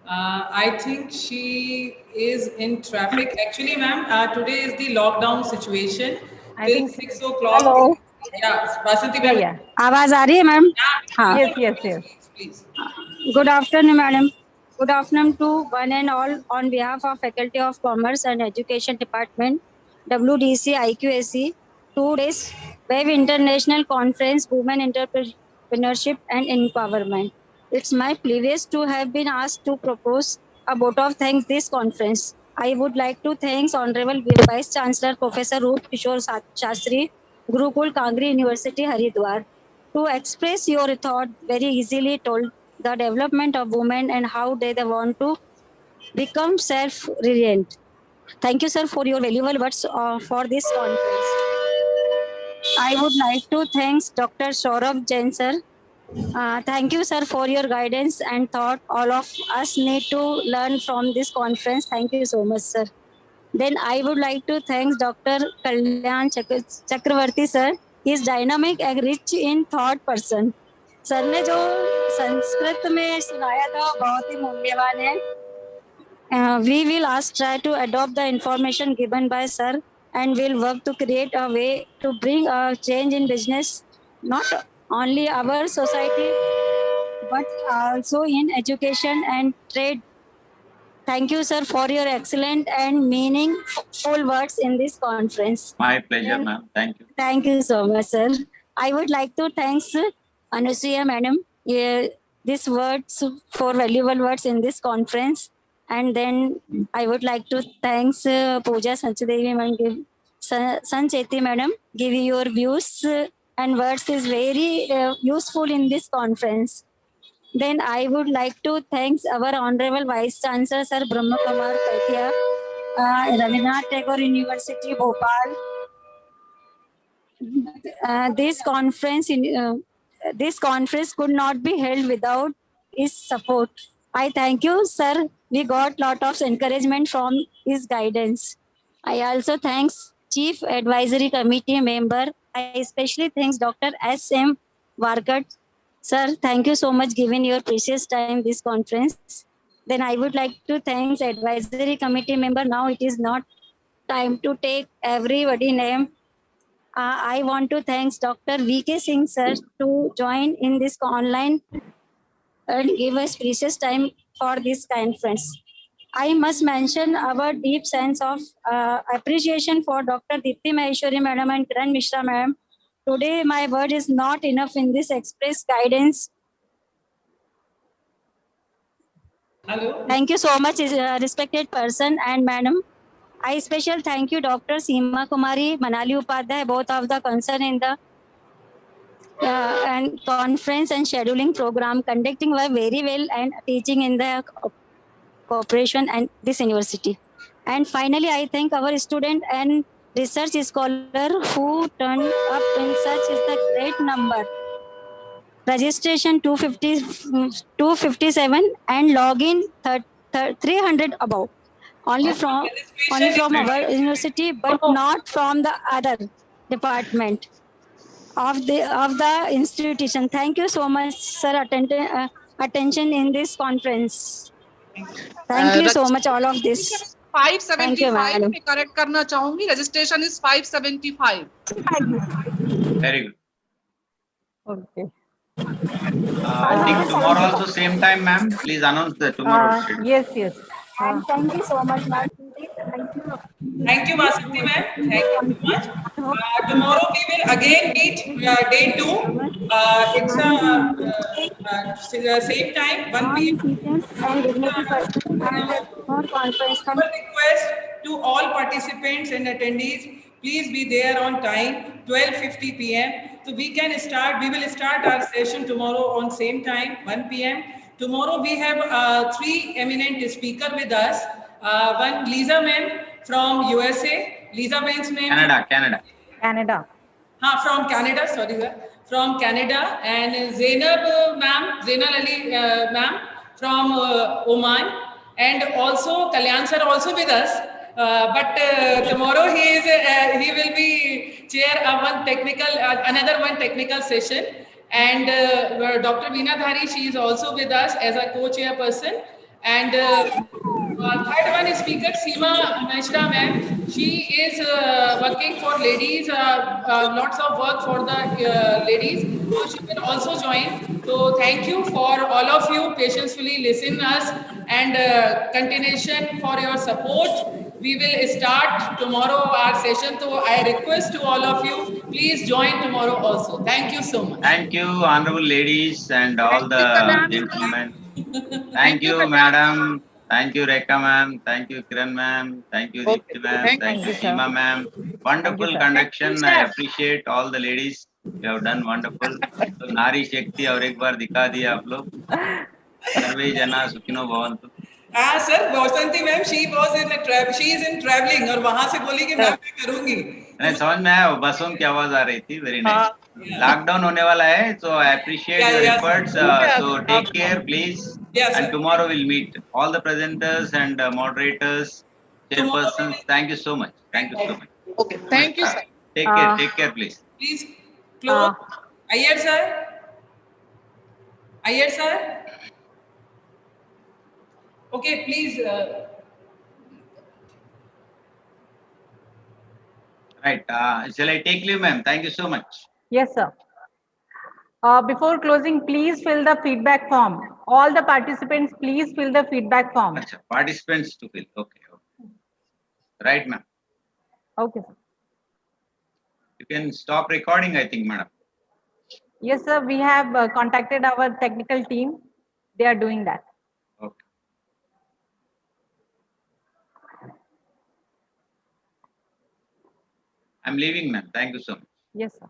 I think she is in traffic. Actually, ma'am, today is the lockdown situation. Till 6 o'clock. Hello. Yeah, Basanti ma'am. Yeah. आवाज आ रही है ma'am? हाँ. Yes. Please. Good afternoon, madam. Good afternoon to one and all on behalf of Faculty of Commerce and Education Department, WDC IQAC, 2 days Web International Conference, Women Entrepreneurship and Empowerment. It's my privilege to have been asked to propose a vote of thanks this conference. I would like to thank Honorable Vice Chancellor Professor Roop Kishore Shastri, Gurukul Kangri University, Haridwar, to express your thought very easily told the development of women and how they want to become self-reliant. Thank you, sir, for your valuable words for this conference. I would like to thank Dr. Saurabh Jain, sir. Thank you, sir, for your guidance and thought. All of us need to learn from this conference. Thank you so much, sir. Then I would like to thank Dr. Kalyan Chakravarti, sir. He is dynamic and rich in thought person. Sir ने जो संस्कृत में सुनाया था वो बहुत ही मूल्यवान है. We will try to adopt the information given by sir and will work to create a way to bring a change in business, not only our society, but also in education and trade. Thank you, sir, for your excellent and meaningful words in this conference. My pleasure, ma'am. Thank you. Thank you so much, sir. I would like to thank Anusuya, madam, these words for valuable words in this conference. And then I would like to thank Pooja Sanchadevi, madam, Sancheti, madam, give your views and words is very useful in this conference. Then I would like to thank our Honorable Vice Chancellor, Sir Brahma Kumar Katia, Rabindranath Tagore University, Bhopal. This conference could not be held without his support. I thank you, sir. We got lot of encouragement from his guidance. I also thanks Chief Advisory Committee member. I especially thanks Dr. S.M. Varkat. Sir, thank you so much giving your precious time this conference. Then I would like to thank Advisory Committee member. Now it is not time to take everybody name. I want to thank Dr. V.K. Singh, sir, to join in this online and give us precious time for this conference. I must mention our deep sense of appreciation for Dr. Dipti Maheshwari madam and Kiran Mishra madam. Today, my word is not enough in this express guidance. Hello. Thank you so much, respected person and madam. I special thank you, Dr. Seema Kumari, Manali Upadhyay, both of the concern in the and conference and scheduling program, conducting were very well and teaching in the cooperation and this university. And finally, I thank our student and research scholar who turned up in such is the great number. Registration 257 and login 300 above. Only from our university, but not from the other department of the institution. Thank you so much, sir, attention in this conference. Thank you so much, all of this. 575 में correct करना चाहूंगी. Registration is 575. Very good. Okay. I think tomorrow also same time, ma'am. Please announce the tomorrow. Yes, yes. And thank you so much, ma'am. Thank you, Vasanti ma'am. Thank you so much. Tomorrow we will again meet day 2. It's same time, 1 p.m. Request to all participants and attendees, please be there on time, 12:50 p.m. So we can start. We will start our session tomorrow on same time, 1 p.m. Tomorrow we have 3 eminent speakers with us. One Lisa ma'am from USA, Lisa Benz ma'am. Canada. From Canada, sorry sir. From Canada, and Zainab ma'am, Zainal Ali ma'am from Oman, and also Kalyan sir also with us. But tomorrow he will be chair another one technical session. And Dr. Veena Dhari, she is also with us as a co-chairperson. And third one is speaker Seema Mishra ma'am. She is working for ladies, lots of work for the ladies. So she will also join. So thank you for all of you patiently listen us and continuation for your support. We will start tomorrow our session. So I request to all of you, please join tomorrow also. Thank you so much. Thank you, honorable ladies and all the gentlemen. Thank you, madam. Thank you, Rekha ma'am. Thank you, Kiran ma'am. Thank you, Deepti ma'am. Thank you, Seema ma'am. Wonderful conduction. I appreciate all the ladies. You have done wonderful. So Nari Shakti और एक बार दिखा दिया आप लोग. सर्वे जना सुखिनो भवन्तु. हाँ sir, Basanti ma'am she is in traveling और वहाँ से बोली कि मैम मैं करूँगी. नहीं समझ में आया, बसों की आवाज आ रही थी. Very nice. लॉकडाउन होने वाला है, so I appreciate your efforts. So take care, please. And tomorrow we'll meet all the presenters and moderators, chairpersons. Thank you so much. Thank you so much. Okay, thank you, sir. Take care. Take care, please. Please close. Iyer sir. Iyer sir. Okay, please. Right. Shall I take leave, ma'am? Thank you so much. Yes, sir. Before closing, please fill the feedback form. All the participants, please fill the feedback form. Achha, participants to fill. Okay. Okay. Right, ma'am. Okay, sir. You can stop recording, I think, madam. Yes, sir. We have contacted our technical team. They are doing that. Okay. I'm leaving, ma'am. Thank you so much. Yes, sir.